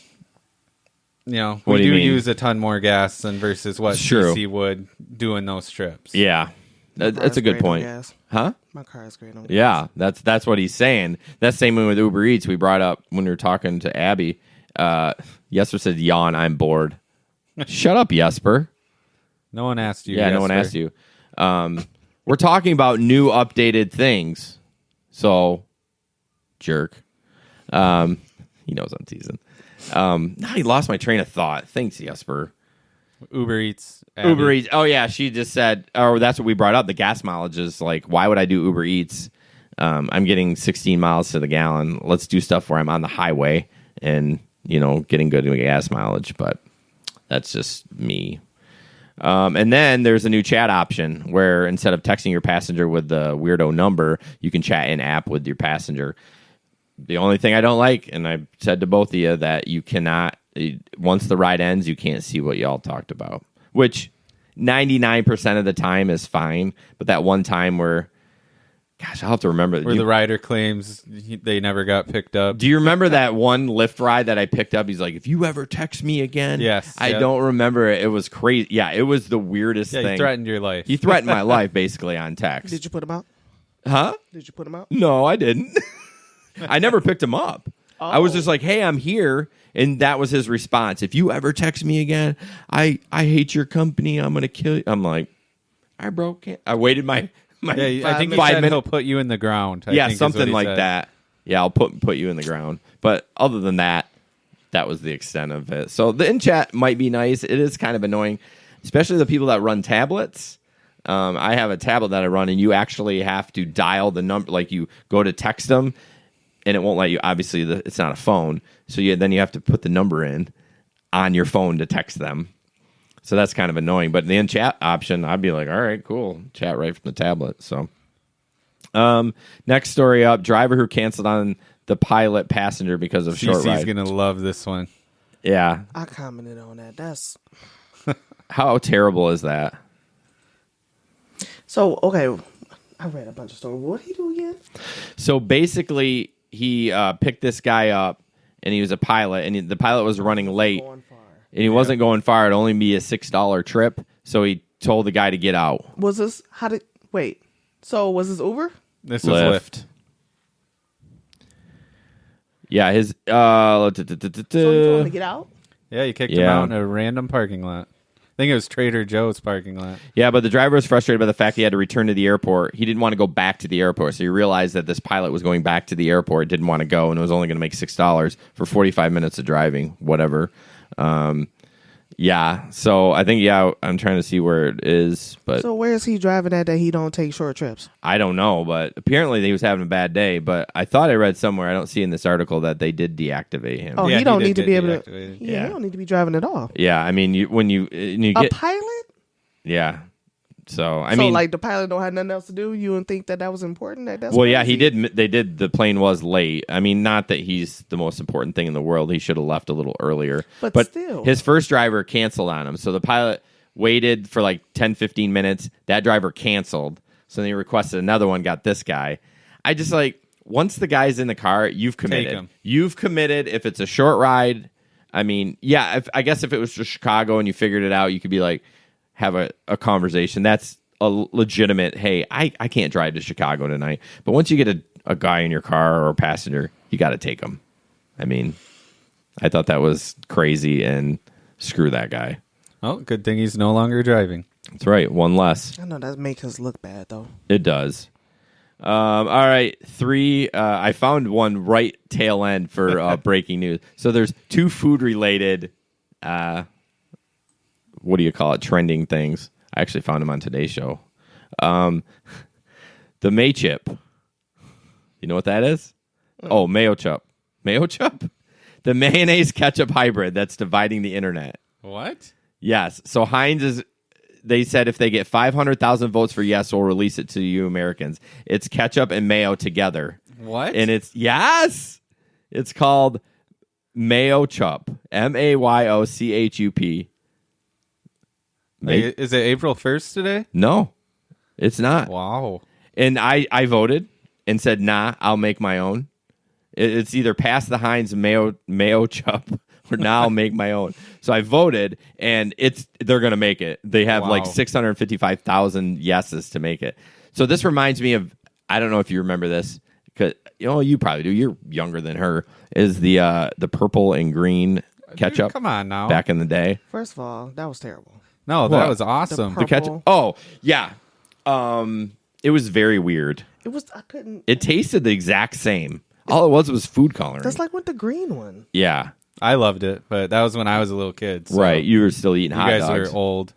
Speaker 3: We do use a ton more gas than versus what CC would doing those trips.
Speaker 1: Yeah, that's a good point. Huh?
Speaker 2: My car is great on gas.
Speaker 1: Yeah, that's what he's saying. That's the same way with Uber Eats. We brought up when we were talking to Abby. Jesper said, "Yawn, I'm bored." Shut up, Jesper.
Speaker 3: No one asked you.
Speaker 1: Yeah,
Speaker 3: Jesper.
Speaker 1: No one asked you. We're talking about new updated things. So, jerk. He knows I'm teasing. Now he lost my train of thought. Thanks, Jesper.
Speaker 3: Uber Eats. Abby.
Speaker 1: Uber Eats. Oh, yeah. She just said, that's what we brought up. The gas mileage is like, why would I do Uber Eats? I'm getting 16 miles to the gallon. Let's do stuff where I'm on the highway and, getting good gas mileage. But that's just me. And then there's a new chat option where instead of texting your passenger with the weirdo number, you can chat in app with your passenger. The only thing I don't like, and I said to both of you, that you cannot, once the ride ends, you can't see what y'all talked about, which 99% of the time is fine. But that one time where, gosh, I'll have to remember.
Speaker 3: Where the rider claims they never got picked up.
Speaker 1: Do you remember that one Lyft ride that I picked up? He's like, if you ever text me again.
Speaker 3: Yes.
Speaker 1: I don't remember it. It was crazy. Yeah, it was the weirdest thing.
Speaker 3: He threatened your life.
Speaker 1: He threatened my life, basically, on text.
Speaker 2: Did you put him out?
Speaker 1: Huh?
Speaker 2: Did you put him out?
Speaker 1: No, I didn't. I never picked him up. Oh. I was just like, hey, I'm here. And that was his response. If you ever text me again, I hate your company. I'm going to kill you. I'm like, all right, bro. I waited my
Speaker 3: I think he said he'll put you in the ground.
Speaker 1: I think something like that. Yeah, I'll put you in the ground. But other than that, that was the extent of it. So the in-chat might be nice. It is kind of annoying, especially the people that run tablets. I have a tablet that I run, and you actually have to dial the number. Like you go to text them, and it won't let you. Obviously, it's not a phone. So then you have to put the number in on your phone to text them. So that's kind of annoying. But the in-chat option, I'd be like, all right, cool. Chat right from the tablet. So next story up, driver who canceled on the pilot passenger because of short ride.
Speaker 3: CC's going to love this one.
Speaker 1: Yeah.
Speaker 2: I commented on that. That's
Speaker 1: how terrible is that?
Speaker 2: So, okay, I read a bunch of stories. What did he do again?
Speaker 1: So basically, he picked this guy up, and he was a pilot, and the pilot was running late. And he wasn't going far. It'd only be a $6 trip. So he told the guy to get out.
Speaker 2: Was this, so was this Uber?
Speaker 3: This was Lyft.
Speaker 1: Yeah, his,
Speaker 2: So he told him to get out?
Speaker 3: Yeah, you kicked him out in a random parking lot. I think it was Trader Joe's parking lot.
Speaker 1: Yeah, but the driver was frustrated by the fact he had to return to the airport. He didn't want to go back to the airport. So he realized that this pilot was going back to the airport, didn't want to go, and it was only going to make $6 for 45 minutes of driving, whatever. Yeah, so I think, I'm trying to see where it is. But
Speaker 2: so where is he driving at that he don't take short trips?
Speaker 1: I don't know, but apparently he was having a bad day. But I thought I read somewhere, I don't see in this article, that they did deactivate him.
Speaker 2: Oh,
Speaker 3: yeah,
Speaker 2: he don't need to be able to.
Speaker 1: Yeah,
Speaker 2: he don't need to be driving at all.
Speaker 1: Yeah, I mean, when you get
Speaker 2: a pilot.
Speaker 1: Yeah. So I
Speaker 2: mean, like the pilot don't have nothing else to do. You wouldn't think that was important. That's
Speaker 1: well, yeah, he did. They did. The plane was late. I mean, not that he's the most important thing in the world. He should have left a little earlier.
Speaker 2: But still,
Speaker 1: his first driver canceled on him. So the pilot waited for like 10, 15 minutes. That driver canceled. So then he requested another one. Got this guy. I just once the guy's in the car, you've committed.
Speaker 3: Take him.
Speaker 1: You've committed. If it's a short ride, I mean, yeah. I guess if it was just Chicago and you figured it out, you could be like, have a conversation. That's a legitimate, hey, I can't drive to Chicago tonight. But once you get a guy in your car or a passenger, you got to take him. I mean, I thought that was crazy, and screw that guy.
Speaker 3: Oh, good thing he's no longer driving.
Speaker 1: That's right. One less.
Speaker 2: I know that makes us look bad, though.
Speaker 1: It does. All right. 3. I found one right tail end for breaking news. So there's 2 food-related what do you call it? Trending things. I actually found them on today's show. The May chip. You know what that is? Oh, mayo chup. Mayo chup? The mayonnaise ketchup hybrid that's dividing the internet.
Speaker 3: What?
Speaker 1: Yes. So Heinz is. They said if they get 500,000 votes for yes, we'll release it to you Americans. It's ketchup and mayo together.
Speaker 3: What?
Speaker 1: And it's It's called Mayo Chup. MAYOCHUP.
Speaker 3: Is it April 1st today?
Speaker 1: No, it's not.
Speaker 3: Wow.
Speaker 1: And I voted and said, nah, I'll make my own. It's either pass the Heinz Mayo Chup or now I'll make my own. So I voted, and they're going to make it. They have like 655,000 yeses to make it. So this reminds me of, I don't know if you remember this, because you probably do. You're younger than her. Is the purple and green ketchup?
Speaker 3: Dude, come on now.
Speaker 1: Back in the day.
Speaker 2: First of all, that was terrible.
Speaker 3: No, that was awesome.
Speaker 2: The
Speaker 1: ketchup. Oh yeah. It was very weird.
Speaker 2: It was. I couldn't.
Speaker 1: It tasted the exact same. All it was food coloring.
Speaker 2: That's like with the green one.
Speaker 1: Yeah.
Speaker 3: I loved it, but that was when I was a little kid. So
Speaker 1: right. You were still eating hot dogs.
Speaker 3: You guys were old.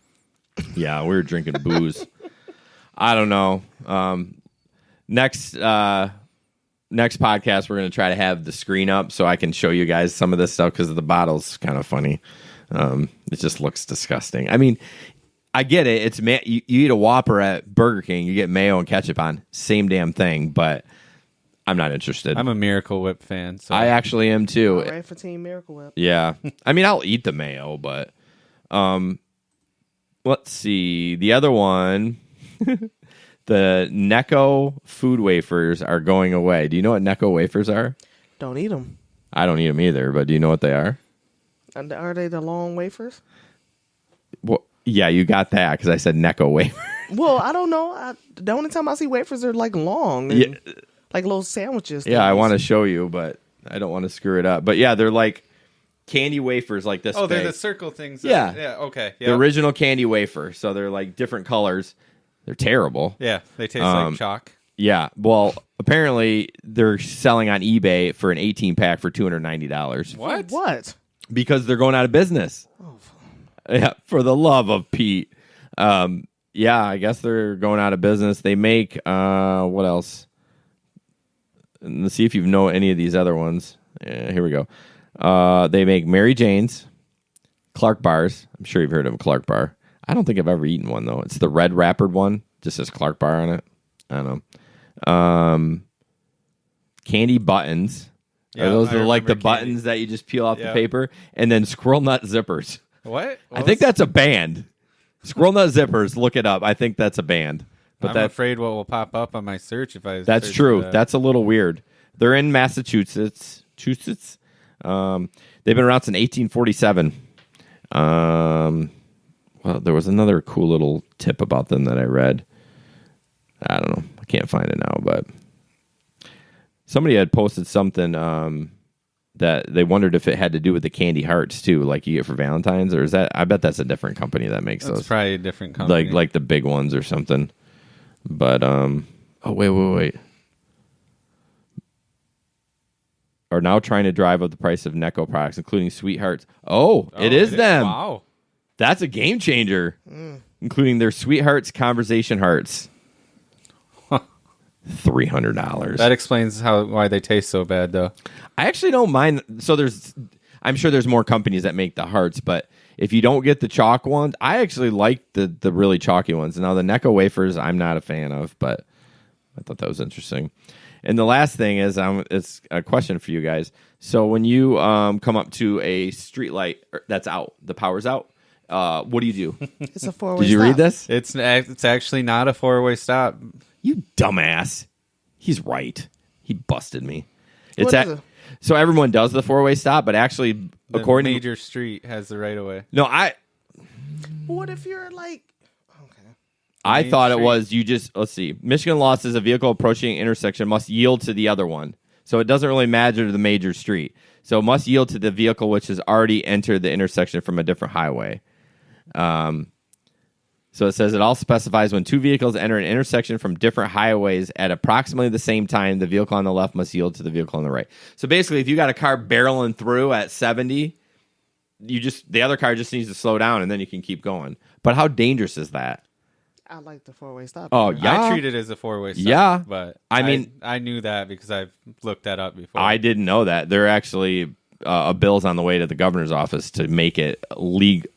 Speaker 1: Yeah, we were drinking booze. I don't know. Next podcast, we're going to try to have the screen up so I can show you guys some of this stuff because the bottle's kind of funny. It just looks disgusting. I mean, I get it. It's you eat a Whopper at Burger King, you get mayo and ketchup on. Same damn thing, but I'm not interested.
Speaker 3: I'm a Miracle Whip fan. So.
Speaker 1: I actually am too.
Speaker 2: All right for Team Miracle Whip.
Speaker 1: Yeah. I mean, I'll eat the mayo, but let's see. The other one, the Necco food wafers are going away. Do you know what Necco wafers are?
Speaker 2: Don't eat them.
Speaker 1: I don't eat them either, but do you know what they are?
Speaker 2: And are they the long wafers?
Speaker 1: Well, yeah, you got that because I said Necco wafer.
Speaker 2: Well, I don't know. The only time I see wafers are like long. And like little sandwiches.
Speaker 1: Yeah, I want to show you, but I don't want to screw it up. But yeah, they're like candy wafers like this.
Speaker 3: Oh,
Speaker 1: big.
Speaker 3: they're the circle things.
Speaker 1: Yeah.
Speaker 3: Yeah, okay. Yep.
Speaker 1: The original candy wafer. So they're like different colors. They're terrible.
Speaker 3: Yeah, they taste like chalk.
Speaker 1: Yeah. Well, apparently they're selling on eBay for an 18-pack for $290.
Speaker 3: What?
Speaker 2: What?
Speaker 1: Because they're going out of business. Oh. Yeah, for the love of Pete. Yeah, I guess they're going out of business. They make, what else? Let's see if you know any of these other ones. Here we go. They make Mary Jane's, Clark bars. I'm sure you've heard of a Clark bar. I don't think I've ever eaten one, though. It's the red wrappered one. Just says Clark bar on it. I don't know. Candy buttons.
Speaker 3: Yeah,
Speaker 1: those are like the
Speaker 3: candy.
Speaker 1: buttons that you just peel off the paper. And then squirrel nut zippers.
Speaker 3: What?
Speaker 1: I think that's a band. Squirrel nut zippers. Look it up. I think that's a band. But
Speaker 3: I'm afraid what will pop up on my search if I.
Speaker 1: That's
Speaker 3: search
Speaker 1: true.
Speaker 3: That.
Speaker 1: That's a little weird. They're in Massachusetts. They've been around since 1847. Well, there was another cool little tip about them that I read. I don't know. I can't find it now, but somebody had posted something that they wondered if it had to do with the candy hearts too, like you get for Valentine's, or is that? I bet that's a different company that makes those.
Speaker 3: It's probably a different company,
Speaker 1: like the big ones or something. But oh wait. Are now trying to drive up the price of Necco products, including Sweethearts. Oh, it is them.
Speaker 3: Wow.
Speaker 1: That's a game changer, including their Sweethearts Conversation Hearts. $300.
Speaker 3: That explains why they taste so bad, though.
Speaker 1: I actually don't mind. So I'm sure there's more companies that make the hearts, but if you don't get the chalk ones, I actually like the really chalky ones. Now the Necco wafers, I'm not a fan of, but I thought that was interesting. And the last thing is, it's a question for you guys. So when you come up to a street light that's out, the power's out, what do you do?
Speaker 2: It's a four-way
Speaker 1: Did you
Speaker 2: stop.
Speaker 1: read this?
Speaker 3: It's actually not a four-way stop.
Speaker 1: You dumbass. He's right. He busted me.
Speaker 2: What is it?
Speaker 1: So everyone does the four-way stop, but actually,
Speaker 3: The
Speaker 1: according
Speaker 3: major street has the right of way.
Speaker 1: No,
Speaker 2: What if you're like...
Speaker 1: I
Speaker 3: Main
Speaker 1: thought
Speaker 3: Street.
Speaker 1: it was you just, let's see. Michigan law says a vehicle approaching an intersection must yield to the other one. So it doesn't really matter to the major street. So it must yield to the vehicle which has already entered the intersection from a different highway. So it says it all specifies when two vehicles enter an intersection from different highways at approximately the same time, the vehicle on the left must yield to the vehicle on the right. So basically, if you got a car barreling through at 70, the other car just needs to slow down and then you can keep going. But how dangerous is that?
Speaker 2: I like the four-way stop.
Speaker 1: Oh, yeah.
Speaker 3: I treat it as a four-way stop.
Speaker 1: Yeah.
Speaker 3: But
Speaker 1: I mean,
Speaker 3: I knew that because I've looked that up before.
Speaker 1: I didn't know that. They're actually bills on the way to the governor's office to make it legal.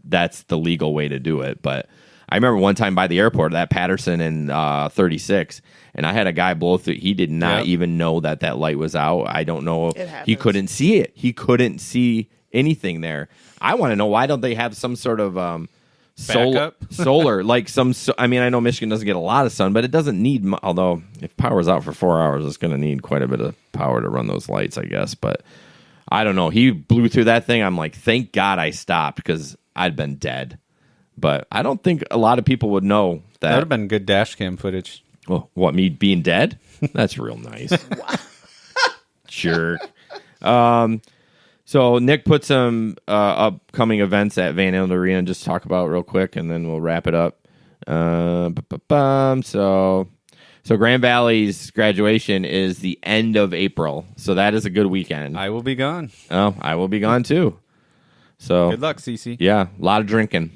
Speaker 1: That's the legal way to do it. But I remember one time by the airport, that Patterson and 36, and I had a guy blow through. He did not even know that light was out. I don't know. He couldn't see it. He couldn't see anything there. I want to know, why don't they have some sort of solar, like some. I mean, I know Michigan doesn't get a lot of sun, but it doesn't need. Although if power's out for 4 hours, it's going to need quite a bit of power to run those lights, I guess. But I don't know. He blew through that thing. I'm like, thank God I stopped, because I'd been dead. But I don't think a lot of people would know that.
Speaker 3: That would have been good dash cam footage.
Speaker 1: Well, what, me being dead? That's real nice. Jerk. So Nick put some upcoming events at Van Andel Arena, just talk about real quick, and then we'll wrap it up. So Grand Valley's graduation is the end of April, so that is a good weekend.
Speaker 3: I will be gone.
Speaker 1: Oh, I will be gone too. So
Speaker 3: good luck, Cece.
Speaker 1: Yeah, a lot of drinking.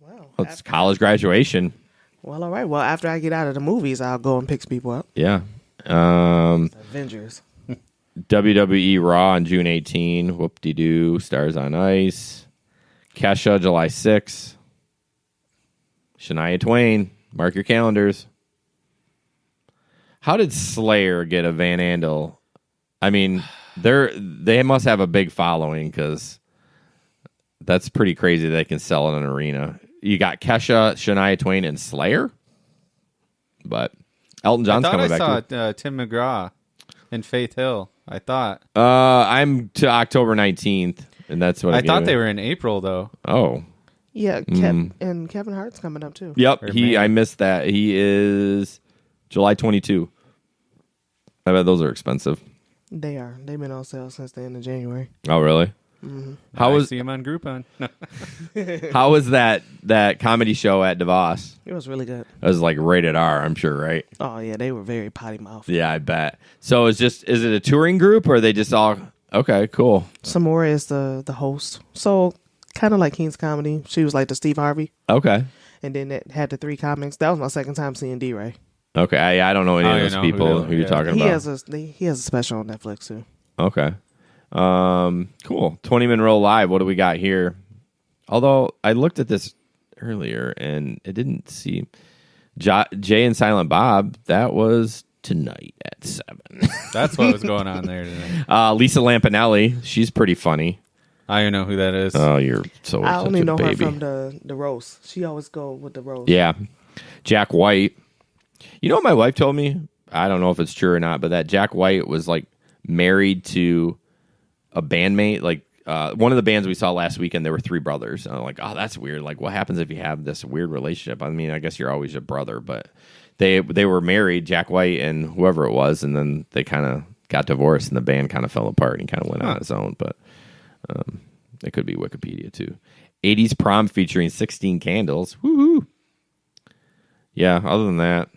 Speaker 2: Wow.
Speaker 1: Well, it's college graduation.
Speaker 2: Well, all right. Well, after I get out of the movies, I'll go and pick people up.
Speaker 1: Yeah.
Speaker 2: Avengers.
Speaker 1: WWE Raw on June 18. Whoop-de-doo. Stars on Ice. Kesha, July 6. Shania Twain. Mark your calendars. How did Slayer get a Van Andel? I mean, they must have a big following, because that's pretty crazy they can sell in an arena. You got Kesha, Shania Twain, and Slayer? But Elton John's coming back.
Speaker 3: I thought Tim McGraw and Faith Hill. I thought.
Speaker 1: I'm to October 19th, and that's what
Speaker 3: I thought they were in April, though.
Speaker 1: Oh.
Speaker 2: Yeah, and Kevin Hart's coming up, too.
Speaker 1: Yep, I missed that. He is July 22. I bet those are expensive.
Speaker 2: They are. They've been on sale since the end of January.
Speaker 1: Oh, really?
Speaker 2: Mm-hmm.
Speaker 3: I see him on Groupon.
Speaker 1: How was that comedy show at DeVos?
Speaker 2: It was really good.
Speaker 1: It was like rated R, I'm sure, right?
Speaker 2: Oh yeah, they were very potty mouthed.
Speaker 1: Yeah, I bet. So is it a touring group, or are they just all okay? Cool.
Speaker 2: Samora is the host, so kind of like King's Comedy. She was like the Steve Harvey.
Speaker 1: Okay.
Speaker 2: And then it had the 3 comics. That was my second time seeing D-Ray.
Speaker 1: Okay, I don't know any of those people who you're talking about.
Speaker 2: He has a special on Netflix too.
Speaker 1: Okay. Cool. 20-minute roll live. What do we got here? Although I looked at this earlier and it didn't seem Jay and Silent Bob. That was tonight at 7.
Speaker 3: That's what was going on there tonight.
Speaker 1: Lisa Lampanelli. She's pretty funny.
Speaker 3: I don't know who that is.
Speaker 1: Oh, you're so.
Speaker 2: I only know
Speaker 1: baby.
Speaker 2: her from the roast. She always go with the roast.
Speaker 1: Yeah, Jack White. You know what my wife told me? I don't know if it's true or not, but that Jack White was like married to a bandmate. Like one of the bands we saw last weekend, there were 3 brothers. And I'm like, oh, that's weird. Like, what happens if you have this weird relationship? I mean, I guess you're always a brother, but they were married, Jack White and whoever it was, and then they kind of got divorced, and the band kind of fell apart and kind of went on its own. But it could be Wikipedia too. 80s prom featuring 16 Candles. Woohoo! Yeah. Other than that,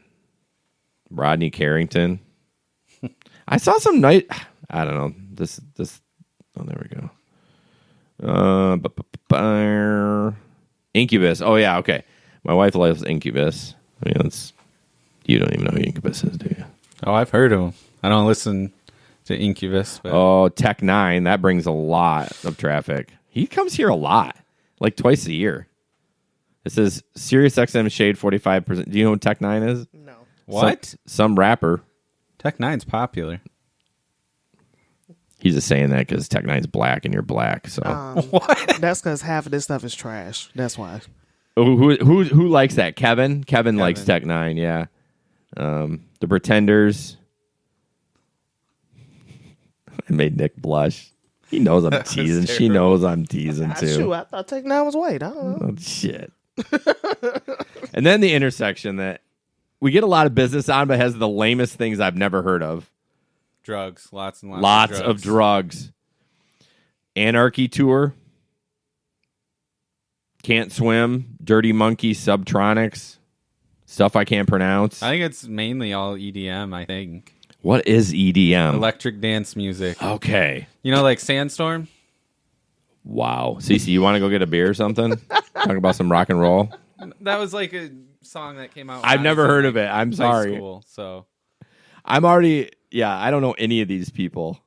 Speaker 1: Rodney Carrington. I saw some night. I don't know. This. Oh, there we go. Incubus. Oh yeah. Okay. My wife loves Incubus. I mean, you don't even know who Incubus is, do you?
Speaker 3: Oh, I've heard of him. I don't listen to Incubus. But...
Speaker 1: Oh, Tech 9. That brings a lot of traffic. He comes here a lot, like twice a year. This is Sirius XM Shade 45%. Do you know what Tech 9 is?
Speaker 2: No.
Speaker 3: What?
Speaker 1: Some rapper.
Speaker 3: Tech 9's popular.
Speaker 1: He's just saying that because Tech 9's black and you're black. So
Speaker 2: what? That's because half of this stuff is trash. That's why.
Speaker 1: Who likes that? Kevin? Kevin likes Tech 9. Yeah. The Pretenders. I made Nick blush. He knows I'm teasing. She knows I'm teasing too.
Speaker 2: Shoot, I thought Tech 9 was white. I don't know.
Speaker 1: Oh, shit. And then the intersection that we get a lot of business on, but has the lamest things I've never heard of.
Speaker 3: Drugs. Lots and lots
Speaker 1: of drugs. Anarchy Tour. Can't Swim. Dirty Monkey. Subtronics. Stuff I can't pronounce.
Speaker 3: I think it's mainly all EDM, I think.
Speaker 1: What is EDM?
Speaker 3: Electric dance music.
Speaker 1: Okay.
Speaker 3: You know, like Sandstorm?
Speaker 1: Wow. Cece, you want to go get a beer or something? Talk about some rock and roll?
Speaker 3: That was like a song that came out.
Speaker 1: I've never heard of it. I'm sorry.
Speaker 3: School, so
Speaker 1: I'm already... Yeah, I don't know any of these people.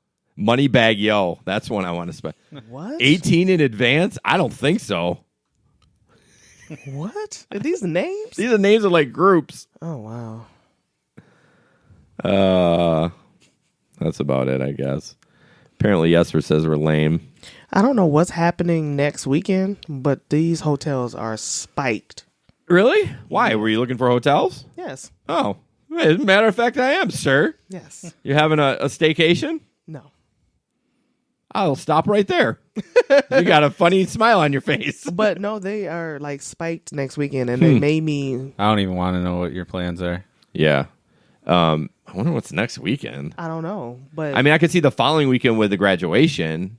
Speaker 1: Moneybag Yo. That's one I want to spend.
Speaker 2: What?
Speaker 1: 18 in advance? I don't think so.
Speaker 2: What? Are these names?
Speaker 1: These are names of like groups.
Speaker 2: Oh, wow.
Speaker 1: That's about it, I guess. Apparently, Jesper says we're lame.
Speaker 2: I don't know what's happening next weekend, but these hotels are spiked.
Speaker 1: Really? Why? Were you looking for hotels?
Speaker 2: Yes.
Speaker 1: Oh, as a matter of fact, I am, sir.
Speaker 2: Yes.
Speaker 1: You having a staycation?
Speaker 2: No.
Speaker 1: I'll stop right there. You got a funny smile on your face.
Speaker 2: But no, they are like spiked next weekend, and they made me.
Speaker 3: I don't even want to know what your plans are.
Speaker 1: Yeah. I wonder what's next weekend.
Speaker 2: I don't know, but
Speaker 1: I mean, I could see the following weekend with the graduation.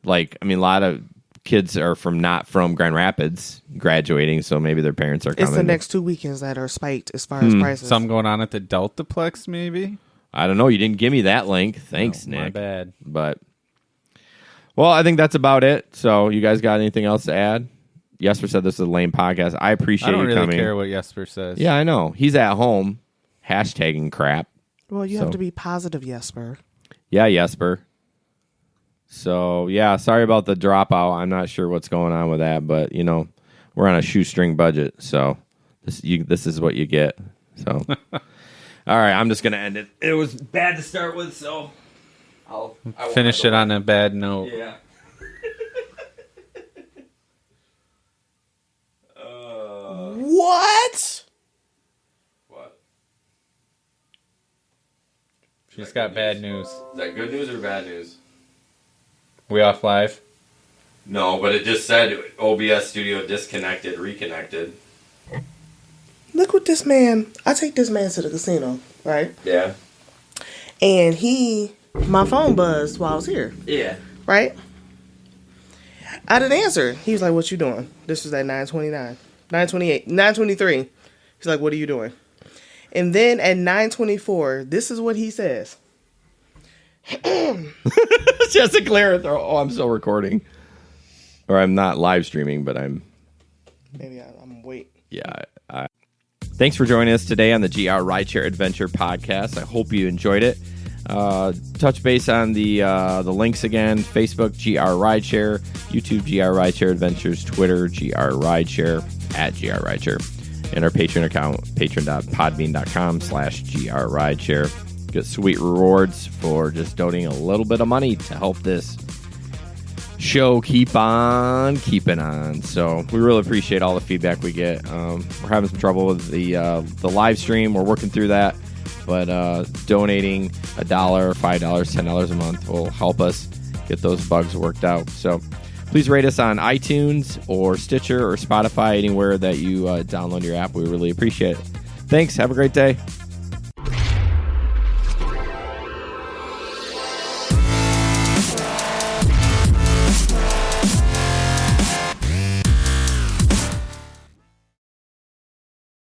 Speaker 1: Like, I mean, a lot of kids are not from Grand Rapids graduating, so maybe their parents are coming.
Speaker 2: It's the next 2 weekends that are spiked as far as prices.
Speaker 3: Something going on at the Deltaplex, maybe?
Speaker 1: I don't know. You didn't give me that link. Thanks, Nick.
Speaker 3: My bad.
Speaker 1: But, well, I think that's about it. So, you guys got anything else to add? Jesper said this is a lame podcast. I appreciate you coming.
Speaker 3: I don't really care what Jesper says.
Speaker 1: Yeah, I know. He's at home hashtagging crap.
Speaker 2: Well, you have to be positive, Jesper.
Speaker 1: Yeah, Jesper. So, yeah, sorry about the dropout. I'm not sure what's going on with that, but, you know, we're on a shoestring budget, so this is what you get. So, all right, I'm just going to end it. It was bad to start with, so I'll
Speaker 3: finish it on a bad note.
Speaker 1: Yeah.
Speaker 2: What?
Speaker 1: What?
Speaker 3: She's got bad news.
Speaker 1: Is that good news or bad news?
Speaker 3: We off live?
Speaker 1: No, but it just said OBS studio disconnected, reconnected.
Speaker 2: Look what this man. I take this man to the casino, right?
Speaker 1: Yeah.
Speaker 2: And my phone buzzed while I was here.
Speaker 1: Yeah.
Speaker 2: Right? I didn't answer. He was like, "What you doing?" This was at 9:29, 9:28, 9:23. He's like, "What are you doing?" And then at 9:24, this is what he says.
Speaker 1: Just a clear. Oh, I'm still recording. Or I'm not live streaming, but I'm...
Speaker 2: Maybe I'm wait.
Speaker 1: Yeah. Thanks for joining us today on the GR Rideshare Adventure podcast. I hope you enjoyed it. Touch base on the links again. Facebook, GR Rideshare. YouTube, GR Rideshare Adventures. Twitter, GR Rideshare, @GR Rideshare. And our Patreon account, patron.podbean.com/GR Rideshare. Get sweet rewards for just donating a little bit of money to help this show keep on keeping on. So we really appreciate all the feedback we get. We're having some trouble with the live stream. We're working through that, but donating $1, $5, $10 a month will help us get those bugs worked out. So please rate us on iTunes or Stitcher or Spotify, anywhere that you download your app. We really appreciate it. Thanks. Have a great day.